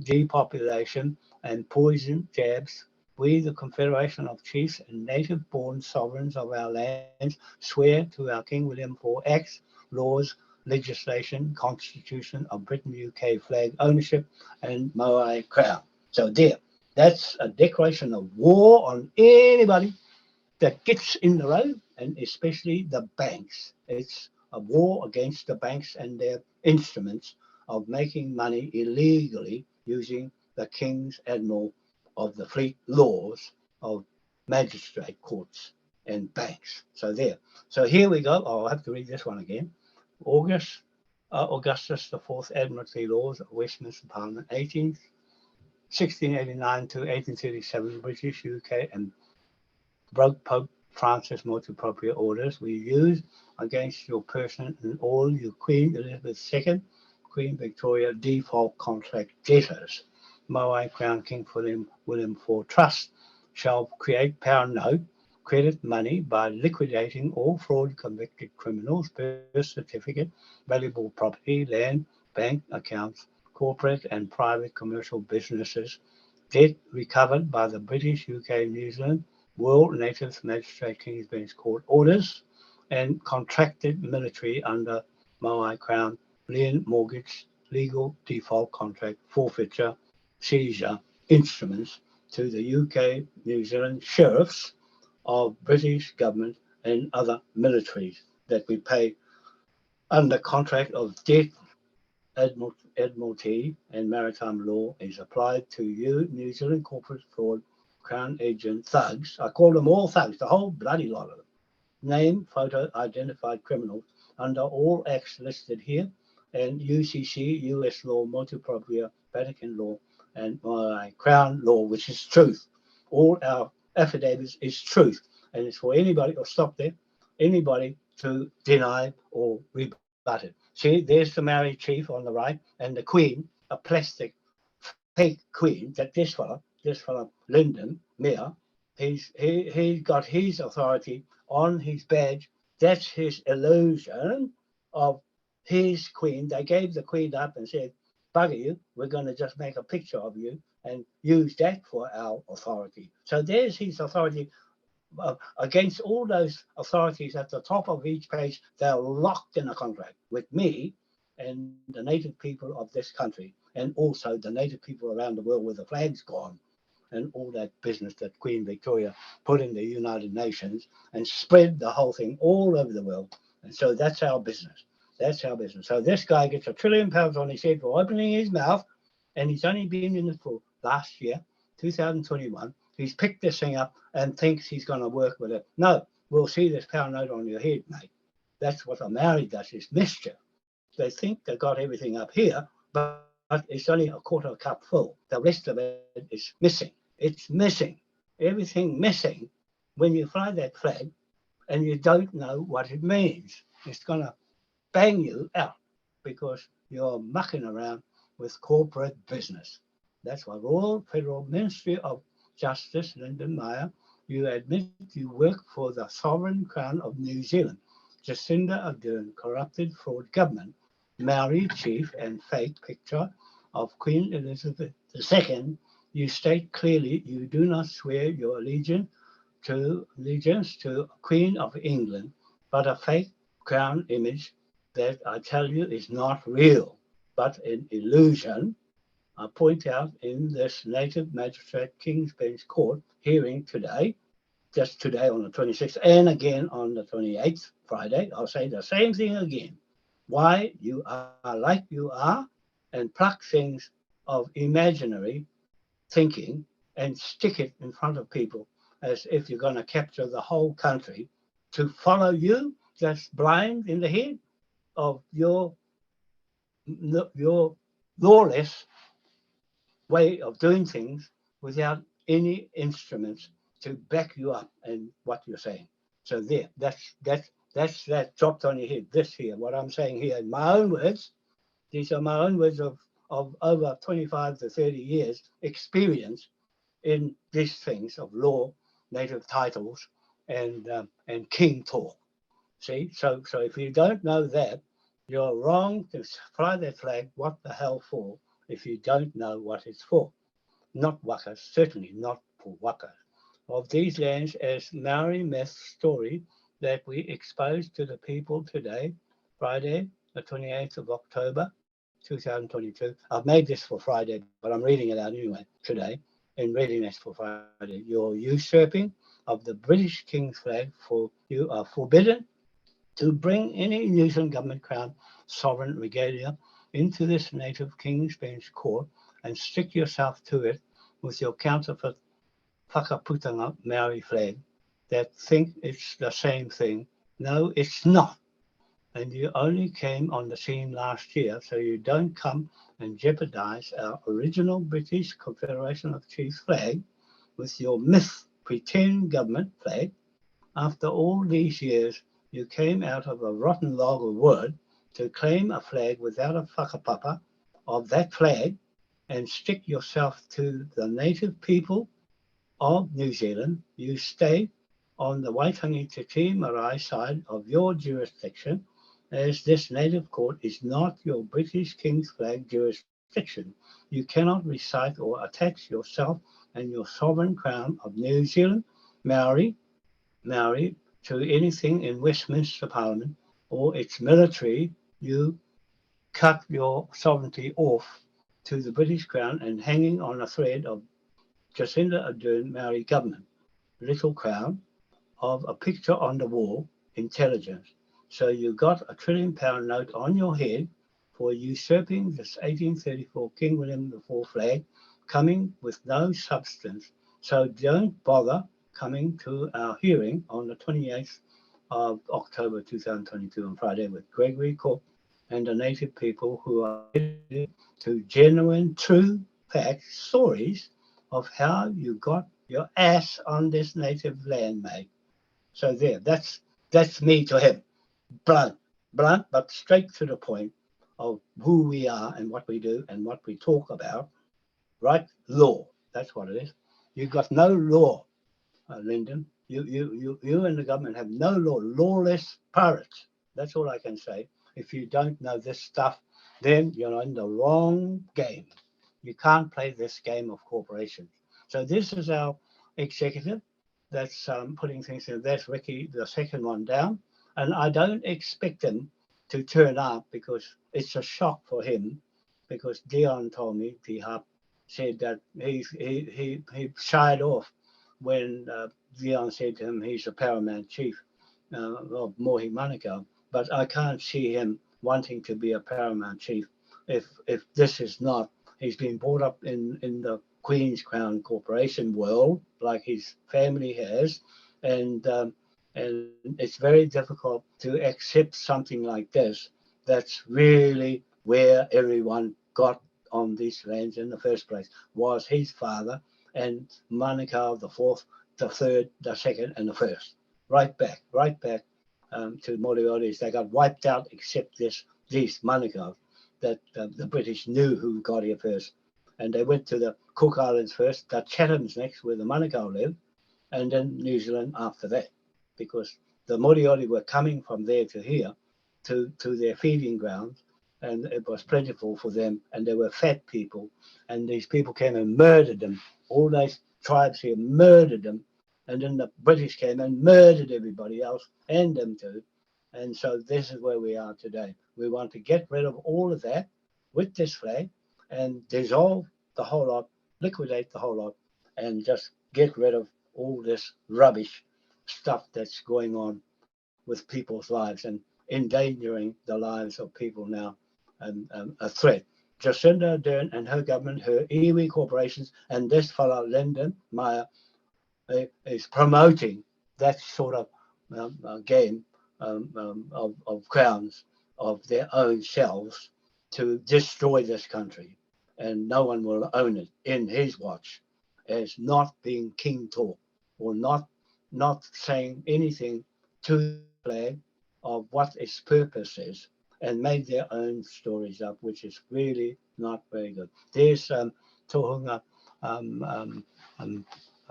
depopulation and poison jabs. We, the Confederation of Chiefs and native-born sovereigns of our lands, swear to our King William IV acts, laws, legislation, Constitution of Britain, UK flag ownership, and Moai crown. So there, that's a declaration of war on anybody that gets in the road, and especially the banks. It's a war against the banks and their instruments of making money illegally using the King's Admiral of the Fleet laws of magistrate courts and banks. So there. So here we go. Oh, I'll have to read this one again. Augustus IV Admiralty Laws of Westminster Parliament, 1689 to 1837, British, UK, and broke Pope Francis multi propria orders we use against your person and all your Queen Elizabeth II, Queen Victoria default contract debtors. Moai Crown King William IV Trust shall create pound note, credit money by liquidating all fraud convicted criminals, birth certificate, valuable property, land, bank accounts, corporate and private commercial businesses, debt recovered by the British, UK, New Zealand, World Natives Magistrate King's Bench Court orders, and contracted military under Moai Crown, lien, mortgage, legal default contract, forfeiture, seizure, instruments to the UK, New Zealand sheriffs of British government and other militaries that we pay under contract of debt. Admiralty and maritime law is applied to you, New Zealand corporate fraud, Crown agent thugs. I call them all thugs, the whole bloody lot of them. Name, photo, identified criminals under all acts listed here, and UCC, US law, multi propria, Vatican law, and my Crown law, which is truth. All our affidavits is truth, and it's for anybody, or stop there, anybody to deny or rebut it. See, there's the married chief on the right, and the queen, a plastic fake queen that this fella, Lyndon Mayer, he got his authority on his badge. That's his illusion of his queen. They gave the queen up and said, bugger you, we're going to just make a picture of you and use that for our authority. So there's his authority against all those authorities at the top of each page. They're locked in a contract with me and the native people of this country, and also the native people around the world where the flag's gone, and all that business that Queen Victoria put in the United Nations and spread the whole thing all over the world. And so that's our business. That's our business. So this guy gets £1 trillion on his head for opening his mouth, and he's only been in it for last year, 2021. He's picked this thing up and thinks he's going to work with it. No, we'll see this pound note on your head, mate. That's what a Maori does, is mischief. They think they got everything up here, but it's only a quarter cup full. The rest of it is missing. It's missing. Everything missing. When you fly that flag, and you don't know what it means. It's going to bang you out because you're mucking around with corporate business. That's why Royal Federal Ministry of Justice, Lyndon Meyer, you admit you work for the sovereign crown of New Zealand. Jacinda Ardern, corrupted fraud government, Maori chief and fake picture of Queen Elizabeth II. You state clearly you do not swear your allegiance to Queen of England, but a fake crown image that I tell you is not real, but an illusion. I point out in this Native Magistrate King's Bench Court hearing today, just today on the 26th, and again on the 28th, Friday, I'll say the same thing again. Why you are like you are, and pluck things of imaginary thinking and stick it in front of people as if you're going to capture the whole country to follow you, just blind in the head of your lawless way of doing things without any instruments to back you up in what you're saying. So there, that's that dropped on your head. This here, what I'm saying here in my own words, these are my own words of over 25 to 30 years experience in these things of law, native titles, and king talk. See, so if you don't know that, you're wrong to fly that flag. What the hell for? If you don't know what it's for, not wakas, certainly not for wakas. Of these lands, as Maori myth story that we exposed to the people today, Friday, the 28th of October, 2022. I've made this for Friday, but I'm reading it out anyway today. In reading this for Friday, your usurping of the British King's flag, for you are forbidden to bring any New Zealand government crown sovereign regalia into this native King's Bench court and stick yourself to it with your counterfeit whakaputanga Maori flag that think it's the same thing. No, it's not. And you only came on the scene last year, so you don't come and jeopardize our original British Confederation of Chiefs flag with your myth pretend government flag. After all these years, you came out of a rotten log of wood to claim a flag without a whakapapa of that flag and stick yourself to the native people of New Zealand. You stay on the Waitangi Te Tii Marae side of your jurisdiction, as this native court is not your British King's flag jurisdiction. You cannot recite or attach yourself and your sovereign crown of New Zealand, Maori, to anything in Westminster Parliament or its military. You cut your sovereignty off to the British Crown and hanging on a thread of Jacinda Ardern Maori government, little crown of a picture on the wall, intelligence. So you got a £1 trillion note on your head for usurping this 1834 King William IV flag, coming with no substance. So don't bother coming to our hearing on the 28th of October 2022 on Friday with Gregory Cook and the native people who are to genuine, true facts, stories of how you got your ass on this native land, mate. So there, that's me to him. Blunt, but straight to the point of who we are and what we do and what we talk about. Right? Law. That's what it is. You've got no law, Lyndon. You and the government have no law. Lawless pirates. That's all I can say. If you don't know this stuff, then you're in the wrong game. You can't play this game of corporations. So this is our executive that's putting things in. That's Ricky, the second one down. And I don't expect him to turn up because it's a shock for him, because Dion told me, D-Hub said that he shied off when Dion said to him he's a paramount chief of Mohi Manukau. But I can't see him wanting to be a paramount chief if this is not. He's been brought up in the Queen's Crown Corporation world, like his family has, and it's very difficult to accept something like this. That's really where everyone got on these lands in the first place, was his father and Manukau the fourth, the third, the second, and the first. right back to Moriori's. They got wiped out except these Manukau that the British knew who got here first. And they went to the Cook Islands first, the Chatham's next, where the Manukau lived, and then New Zealand after that, because the Moriori were coming from there to here, to their feeding grounds, and it was plentiful for them, and they were fat people, and these people came and murdered them. All those tribes here murdered them, and then the British came and murdered everybody else, and them too. And so this is where we are today. We want to get rid of all of that with this flag and dissolve the whole lot, liquidate the whole lot, and just get rid of all this rubbish stuff that's going on with people's lives and endangering the lives of people now, and a threat. Jacinda Ardern and her government, her iwi corporations, and this fellow Lyndon Meyer is promoting that sort of game of crowns of their own selves to destroy this country, and no one will own it in his watch as not being king talk, or not saying anything to the flag of what its purpose is, and made their own stories up, which is really not very good. There's Tohunga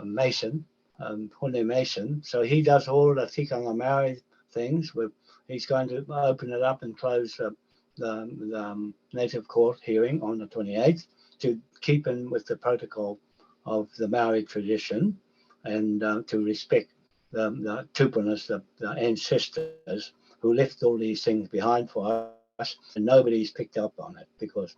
Mason, Hone Mason, so he does all the tikanga Maori things. He's going to open it up and close the Native Court hearing on the 28th to keep in with the protocol of the Maori tradition, and to respect the tupunas, the ancestors who left all these things behind for us, and nobody's picked up on it because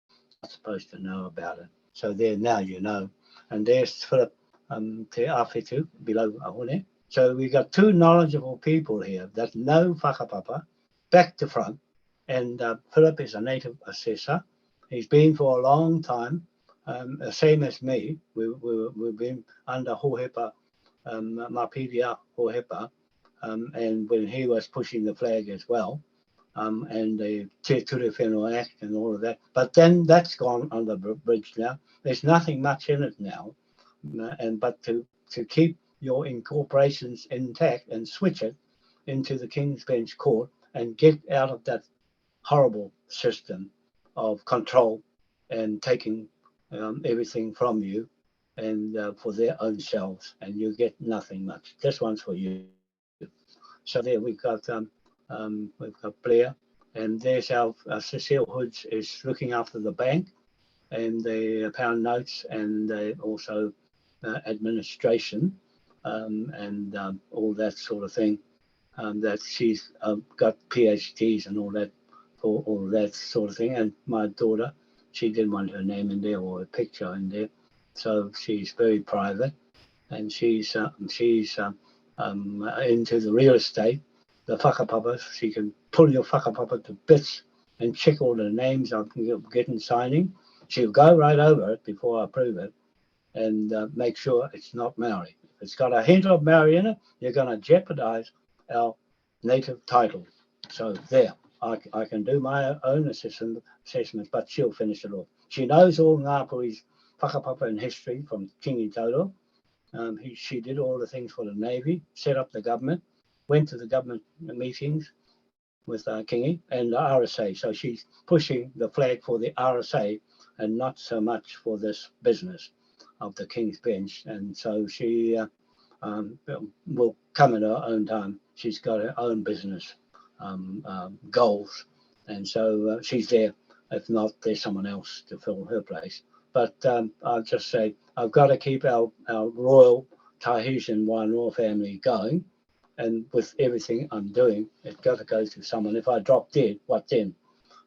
you're not supposed to know about it. So there, now you know. And there's Philip Te Awhitu below Ahune. So we've got two knowledgeable people here that know whakapapa back to front. And Philip is a native assessor. He's been for a long time, same as me. We've been under Hohepa, Mapidia Hohepa, and when he was pushing the flag as well, and the Te Ture Whenua Act and all of that. But then that's gone on the bridge now. There's nothing much in it now. But to keep your incorporations intact and switch it into the King's Bench Court and get out of that horrible system of control and taking everything from you and for their own selves, and you get nothing much. This one's for you. So there we've got Blair, and there's our Cecile Hoods is looking after the bank and the pound notes, and also administration and all that sort of thing. That she's got PhDs and all that for all that sort of thing. And my daughter, she didn't want her name in there or a picture in there, so she's very private, and she's into the real estate. The whakapapa, she can pull your whakapapa to bits and check all the names I'm getting signing. She'll go right over it before I approve it and make sure it's not Maori. If it's got a hint of Maori in it, you're going to jeopardize our native title. So there, I can do my own assessments, but she'll finish it off. She knows all Ngāpui's whakapapa and history from Kingi Toto. She did all the things for the Navy, set up the government, went to the government meetings with Kingi and the RSA. So she's pushing the flag for the RSA and not so much for this business of the King's Bench. And so she will come at her own time. She's got her own business goals. And so she's there. If not, there's someone else to fill her place. But I'll just say, I've got to keep our royal Tahitian Wanoa family going. And with everything I'm doing, it's got to go to someone. If I drop dead, what then?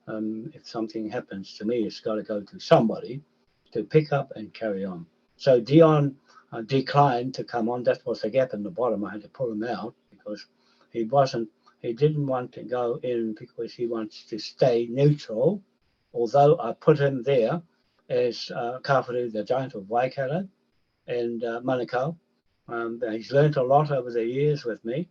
If something happens to me, it's got to go to somebody to pick up and carry on. So Dion declined to come on. That was a gap in the bottom. I had to pull him out because he didn't want to go in because he wants to stay neutral. Although I put him there as Kawharu, the giant of Waikato, and Manukau. He's learnt a lot over the years with me,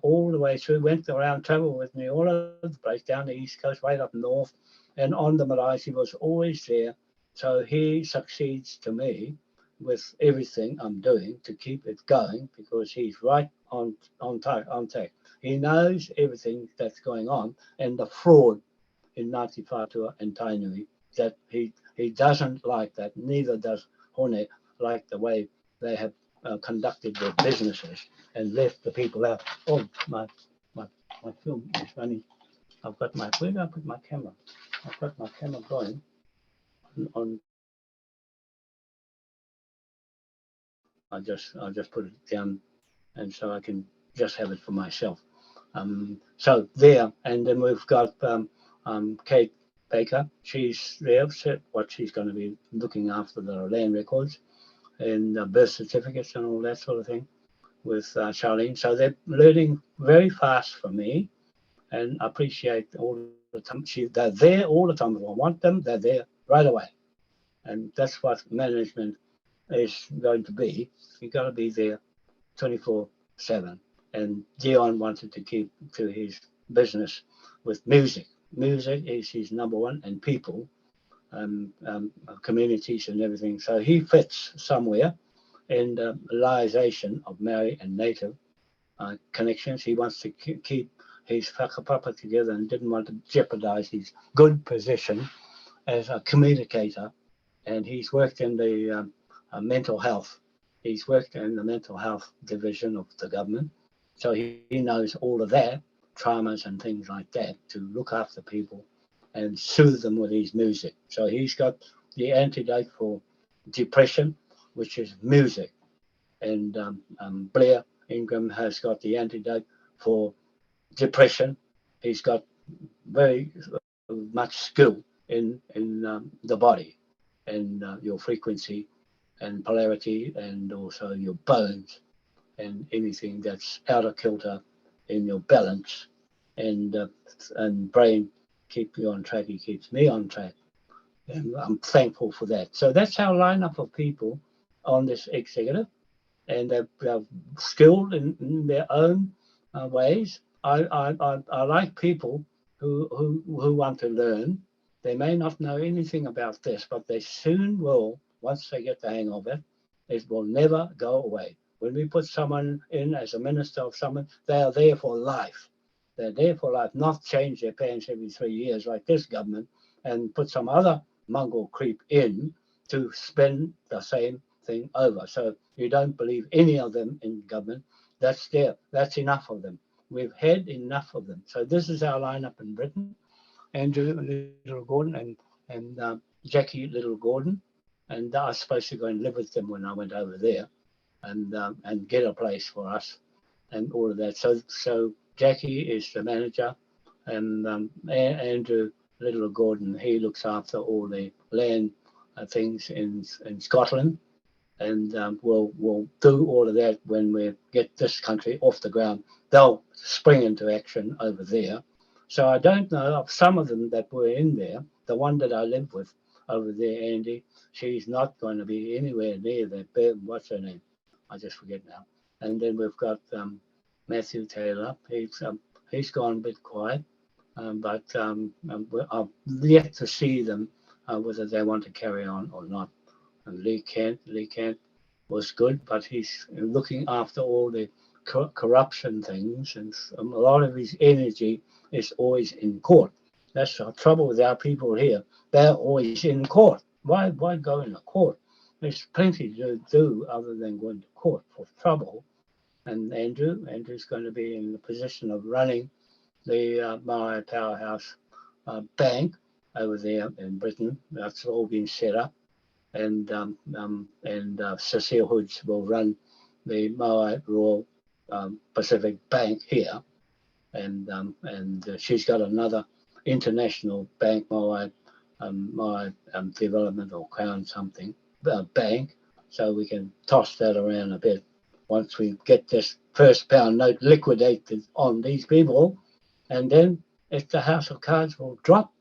all the way through, went around, travelled with me all over the place, down the East Coast, right up north, and on the Marae. He was always there. So he succeeds to me with everything I'm doing to keep it going, because he's right tack. He knows everything that's going on, and the fraud in Ngāti Whātua and Tainui, that he doesn't like that. Neither does Hone like the way they have conducted their businesses and left the people out. Oh, my film is running. I've got my, where did I put my camera? I've got my camera going on. I'll just put it down, and so I can just have it for myself. So there, and then we've got Kate Baker. She's there, said what she's going to be looking after the land records and birth certificates and all that sort of thing with Charlene. So they're learning very fast from me, and I appreciate all the time. They're there all the time. If I want them, they're there right away. And that's what management is going to be. You got to be there 24/7. And Dion wanted to keep to his business with music. Music is his number one, and people, communities and everything. So he fits somewhere in the realization of Maori and Native connections. He wants to keep his whakapapa together and didn't want to jeopardize his good position as a communicator. And he's worked in the mental health. He's worked in the mental health division of the government. So he knows all of that, traumas and things like that, to look after people and soothe them with his music. So he's got the antidote for depression, which is music. And Blair Ingram has got the antidote for depression. He's got very much skill in the body and your frequency and polarity, and also your bones and anything that's out of kilter in your balance and brain. Keep you on track. He keeps me on track, and I'm thankful for that. So that's our lineup of people on this executive, and they're skilled in their own ways. I like people who want to learn. They may not know anything about this, but they soon will, once they get the hang of it. It will never go away. When we put someone in as a minister of someone, they are there for life. They're there for life, not change their pants every 3 years like this government and put some other mongrel creep in to spend the same thing over. So you don't believe any of them in government. That's there. That's enough of them. We've had enough of them. So this is our lineup in Britain. Andrew Little Gordon and Jackie Little Gordon. And I was supposed to go and live with them when I went over there and get a place for us and all of that. So Jackie is the manager, and Andrew Little Gordon, he looks after all the land things in Scotland. And we'll do all of that when we get this country off the ground. They'll spring into action over there. So I don't know of some of them that were in there. The one that I lived with over there, Andy, she's not going to be anywhere near that. What's her name? I just forget now. And then we've got Matthew Taylor. He's gone a bit quiet, but I've yet to see them whether they want to carry on or not. And Lee Kent was good, but he's looking after all the corruption things, and a lot of his energy is always in court. That's the trouble with our people here. They're always in court. Why go into court? There's plenty to do other than going to court for trouble. And Andrew's going to be in the position of running the Maori Powerhouse Bank over there in Britain. That's all been set up. And Cecile Hoods will run the Maui Royal Pacific Bank here, and she's got another international bank, Maui Development or Crown something bank, so we can toss that around a bit once we get this first pound note liquidated on these people, and then if the House of Cards will drop.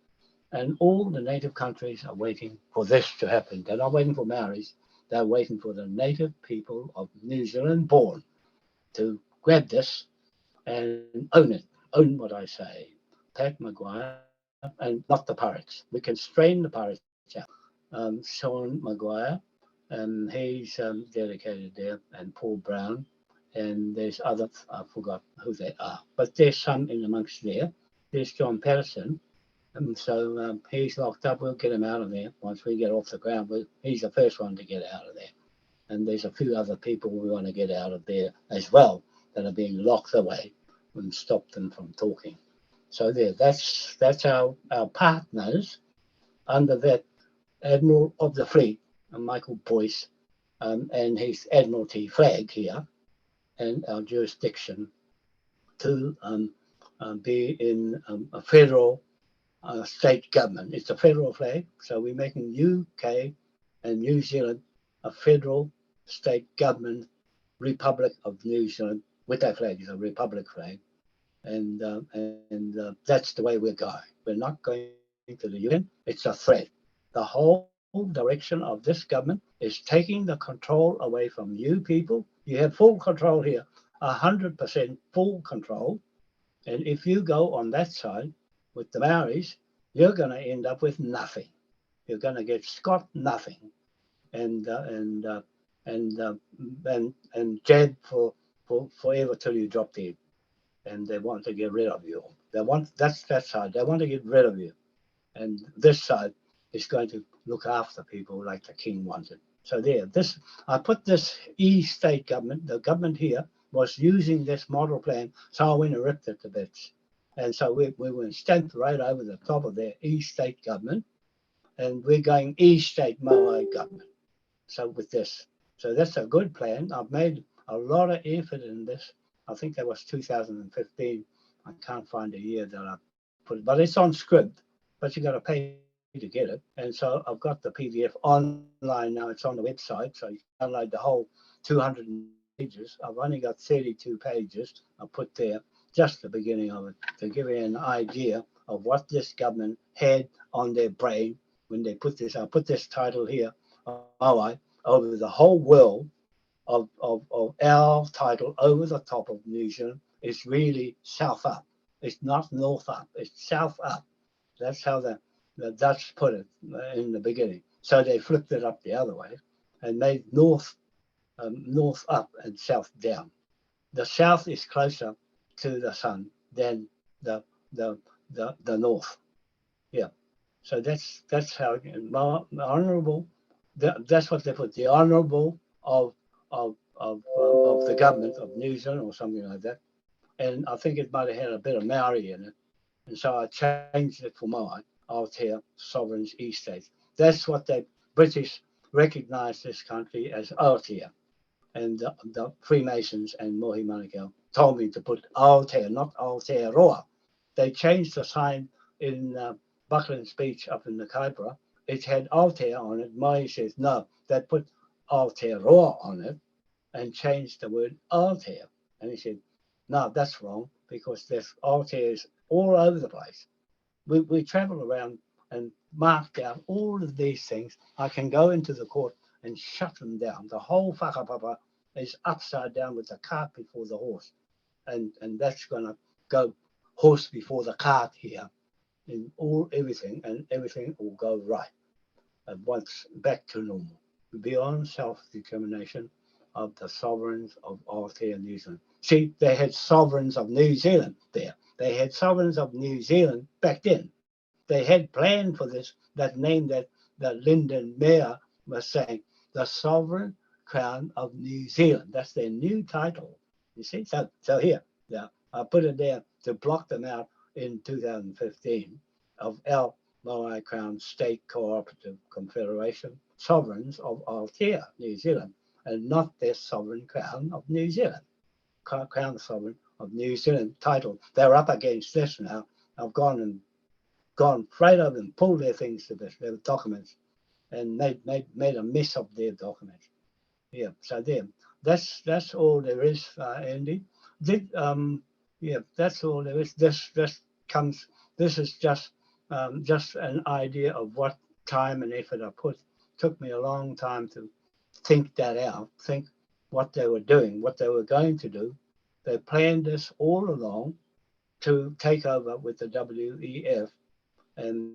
And all the native countries are waiting for this to happen. They're not waiting for Maoris. They're waiting for the native people of New Zealand born to grab this and own it. Own what I say. Pat Maguire, and not the pirates. We can strain the pirates out. Sean Maguire, he's dedicated there, and Paul Brown, and there's others, I forgot who they are, but there's some in amongst there. There's John Patterson, so he's locked up. We'll get him out of there once we get off the ground. He's the first one to get out of there. And there's a few other people we want to get out of there as well that are being locked away and stop them from talking. So that's our partners under that Admiral of the Fleet, Michael Boyce, and his Admiralty flag here, and our jurisdiction to be in a federal state government. It's a federal flag, so we're making UK and New Zealand a federal state government, Republic of New Zealand, with that flag. It's a republic flag, and that's the way we're going. We're not going to the UN. It's a threat. The whole direction of this government is taking the control away from you people. You have full control here, 100% full control, and if you go on that side with the Maoris, you're going to end up with nothing. You're going to get scot nothing, and jabbed for forever till you drop dead. And they want to get rid of you. That's that side. They want to get rid of you, and this side is going to look after people like the king wanted. So I put this state government. The government here was using this model plan, so I went and ripped it to bits. And so we were stamped right over the top of their state government, and we're going state Maori government. So with this, so that's a good plan. I've made a lot of effort in this. I think that was 2015. I can't find a year that I put it, but it's on script, but you got to pay to get it. And so I've got the PDF online now. It's on the website, so you can download the whole 200 pages. I've only got 32 pages. I put there just the beginning of it to give you an idea of what this government had on their brain when they put this. I put this title here, Maui, over the whole world of our title over the top of New Zealand is really south up. It's not north up. It's south up. That's how the Dutch put it in the beginning. So they flipped it up the other way and made north up and south down. The south is closer to the sun than the north. Yeah. So that's how honourable. That's what they put. The honourable of the government of New Zealand or something like that. And I think it might have had a bit of Maori in it. And so I changed it for Maui, Aotea Sovereigns Estates. That's what the British recognised this country as Aotea. And the Freemasons and Mohi Manukau told me to put Aotea, not Aotearoa. They changed the sign in Buckland's Beach up in the Kaipara. It had Aotea on it. Mohi says, no, they put Aotearoa on it and changed the word Aotea. And he said, no, that's wrong because there's Aoteas all over the place. We travel around and marked out all of these things. I can go into the court and shut them down. The whole whakapapa is upside down with the cart before the horse. And that's going to go horse before the cart here in everything, and everything will go right. And once back to normal, beyond self-determination of the sovereigns of Aotea New Zealand. See, they had sovereigns of New Zealand there. They had sovereigns of New Zealand back then. They had planned for this, that name that Lyndon Mayer was saying, the Sovereign Crown of New Zealand. That's their new title. You see, so here, yeah, I put it there to block them out in 2015 of our Maori Crown State Cooperative Confederation, sovereigns of Aotea, New Zealand, and not their Sovereign Crown of New Zealand. Crown Sovereign of New Zealand title. They're up against this now. I've gone right over and pulled their things to this, their documents, and made a mess of their documents. Yeah, so there. That's all there is, Andy. Yeah, that's all there is. This is just an idea of what time and effort I put. Took me a long time to think that out, think what they were doing, what they were going to do. They planned this all along to take over with the WEF and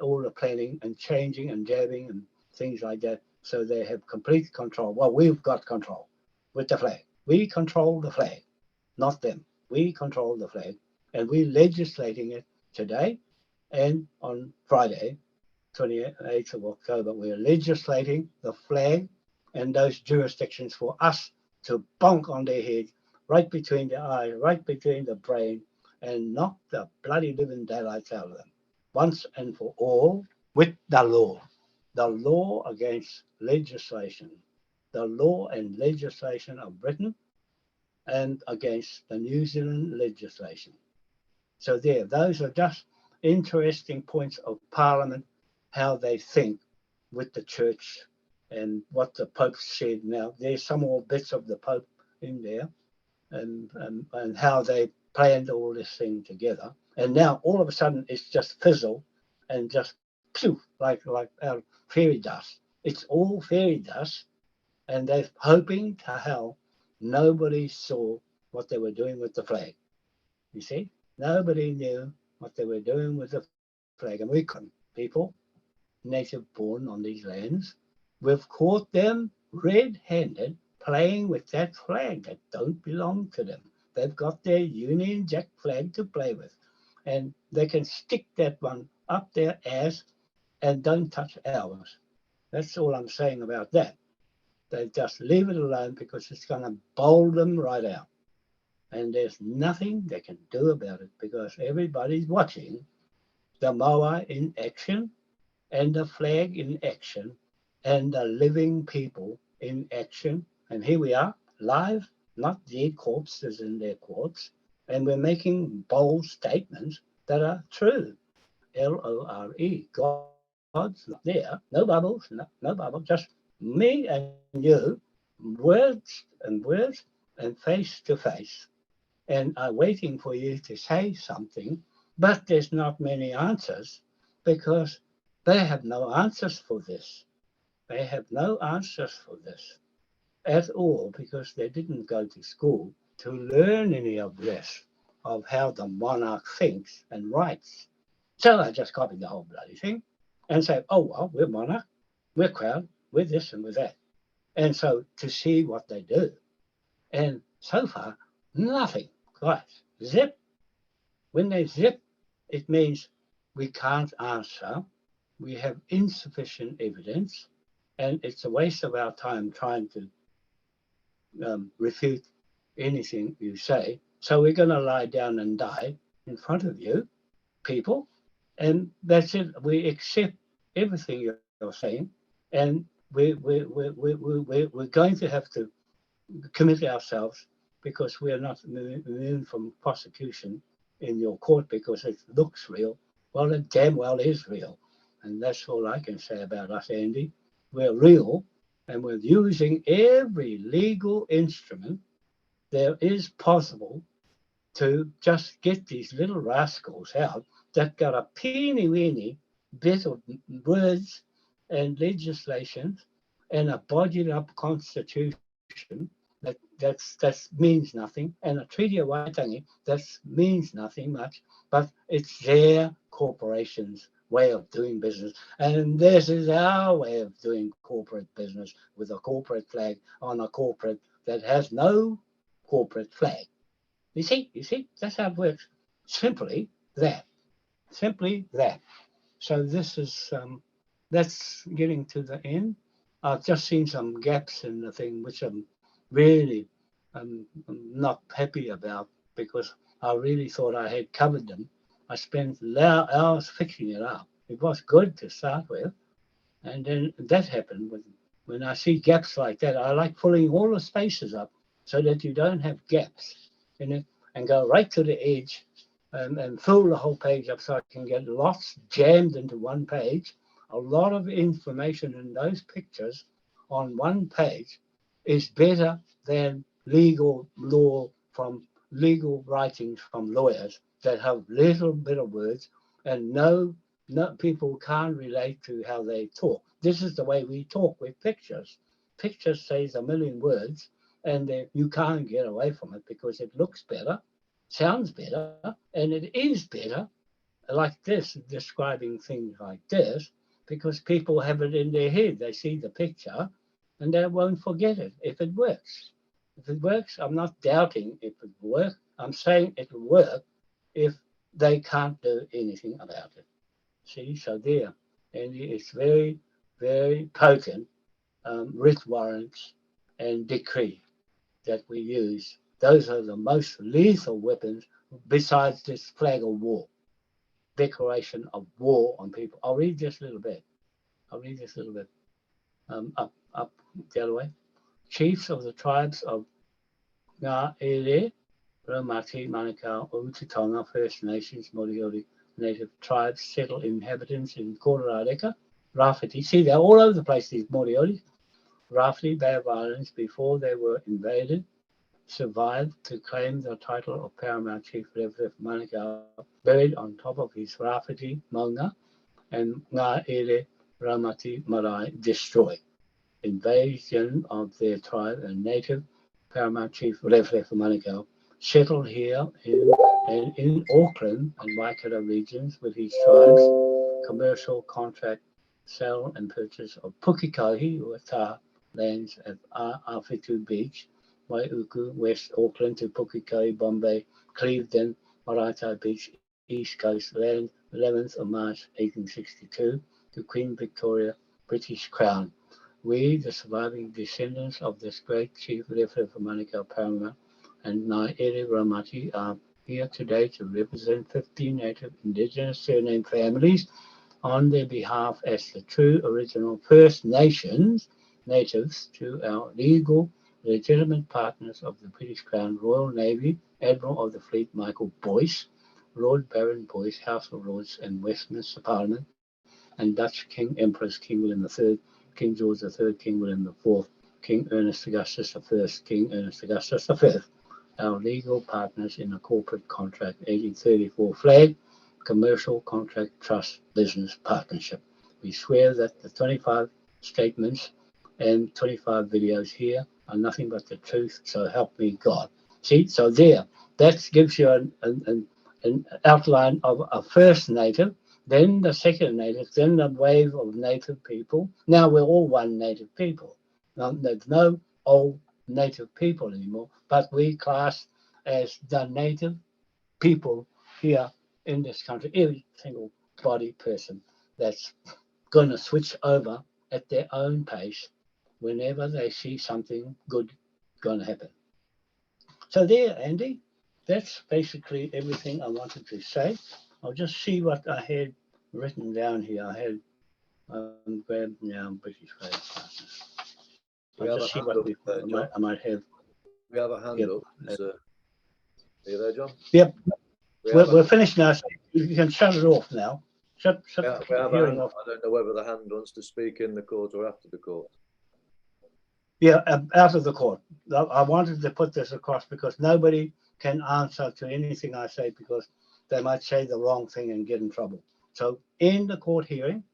all the planning and changing and jabbing and things like that. So they have complete control. Well, we've got control with the flag. We control the flag, not them. We control the flag, and we're legislating it today and on Friday, 28th of October. We're legislating the flag and those jurisdictions for us to bonk on their head, right between the eye, right between the brain, and knock the bloody living daylights out of them once and for all with the law against legislation, the law and legislation of Britain and against the New Zealand legislation. So there, those are just interesting points of Parliament, how they think with the church and what the Pope said. Now, there's some more bits of the Pope in there and how they planned all this thing together. And now all of a sudden it's just fizzle and just phew, like our fairy dust. It's all fairy dust, and they're hoping to hell nobody saw what they were doing with the flag. You see, nobody knew what they were doing with the flag. And we can, people, native born on these lands, we've caught them red-handed playing with that flag that don't belong to them. They've got their Union Jack flag to play with, and they can stick that one up their ass and don't touch ours. That's all I'm saying about that. They just leave it alone because it's going to bowl them right out. And there's nothing they can do about it because everybody's watching the moa in action and the flag in action and the living people in action. And here we are, live, not dead corpses in their courts. And we're making bold statements that are true. L-O-R-E, God's not there. No bubbles, no bubble, just me and you, words and face to face. And are waiting for you to say something, but there's not many answers because they have no answers for this. They have no answers for this at all because they didn't go to school to learn any of this, of how the monarch thinks and writes. So I just copied the whole bloody thing and say, oh, well, we're monarch, we're crown, we're this and we're that. And so to see what they do. And so far, nothing. Right, zip. When they zip, it means we can't answer. We have insufficient evidence, and it's a waste of our time trying to refute anything you say. So we're going to lie down and die in front of you, people, and that's it. We accept everything you're saying, and we're going to have to commit ourselves because we are not immune from prosecution in your court because it looks real. Well, it damn well is real. And that's all I can say about us, Andy. We're real, and we're using every legal instrument there is possible to just get these little rascals out that got a peeny-weeny bit of words and legislation and a bodged up constitution that means nothing, and a treaty of Waitangi that means nothing much, but it's their corporation's way of doing business. And this is our way of doing corporate business with a corporate flag on a corporate that has no corporate flag. You see, that's how it works. Simply that. So this is, that's getting to the end. I've just seen some gaps in the thing, which I'm really I'm not happy about because I really thought I had covered them. I spent hours fixing it up. It was good to start with. And then that happened. When I see gaps like that, I like pulling all the spaces up so that you don't have gaps in it and go right to the edge and fill the whole page up so I can get lots jammed into one page. A lot of information in those pictures on one page is better than legal law from legal writings from lawyers that have little bit of words and no people can't relate to how they talk. This is the way we talk with pictures. Pictures says a million words and you can't get away from it because it looks better, sounds better, and it is better like this, describing things like this, because people have it in their head. They see the picture and they won't forget it if it works. If it works, I'm not doubting if it will work. I'm saying it will work if they can't do anything about it. See, so there, and it's very, very potent writ warrants and decree that we use. Those are the most lethal weapons besides this flag of war, declaration of war on people. I'll read just a little bit. I'll read just a little bit. Up the other way. Chiefs of the tribes of Ngā Ere, Raumati, Manukau, Utatonga, First Nations, Moriori, native tribes, settled inhabitants in Kororareka, Rafiti. See, they're all over the place, these Moriori. Rafiti Bay of Islands before they were invaded, survived to claim the title of Paramount Chief Reverend Manukau, buried on top of his Rafiti Maunga, and Ngā Ere Raumati Marae destroyed. Invasion of their tribe and native Paramount Chief Reverend Manukau settled here in Auckland and Waikato regions with his tribes, commercial contract sale and purchase of Pukikohi or Ta lands at Awhitu Beach, Waiuku, West Auckland to Pukikohi, Bombay, Clevedon, Maraetai Beach, East Coast land, 11th of March 1862 to Queen Victoria, British Crown. We, the surviving descendants of this great chief Reverend Manukau Paramount and Ngā Ere Raumati, are here today to represent 15 native indigenous surname families on their behalf as the true original First Nations natives to our legal legitimate partners of the British Crown, Royal Navy, Admiral of the Fleet Michael Boyce, Lord Baron Boyce, House of Lords and Westminster Parliament, and Dutch King Empress King William III, King George III, King William IV, King Ernest Augustus I, King Ernest Augustus V, our legal partners in a corporate contract 1834 flag, commercial contract trust business partnership. We swear that the 25 statements and 25 videos here are nothing but the truth, so help me God. See, so there, that gives you an outline of a first native, then the second native, then the wave of native people. Now we're all one native people. There's no old native people anymore, but we class as the native people here in this country, every single body person that's going to switch over at their own pace whenever they see something good going to happen. So there, Andy, that's basically everything I wanted to say. I'll just see what I had written down here. I had grabbed now British Flag Partners. I'll just see what I might have. We have a hand up. Are you there, John? Yep. We're finished now. So you can shut it off now. Shut we have hearing off. I don't know whether the hand wants to speak in the court or after the court. Yeah, out of the court. I wanted to put this across because nobody can answer to anything I say because they might say the wrong thing and get in trouble. So in the court hearing,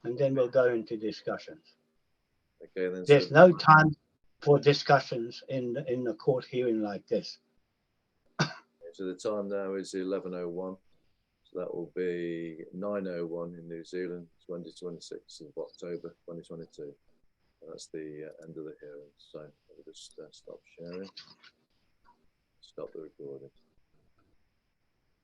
and then we'll go into discussions. Okay, then. There's no time for discussions in the court hearing like this. So the time now is 11:01. So that will be 9:01 in New Zealand, 26th of October 2022. That's the end of the hearing. So I'll just stop sharing, stop the recording.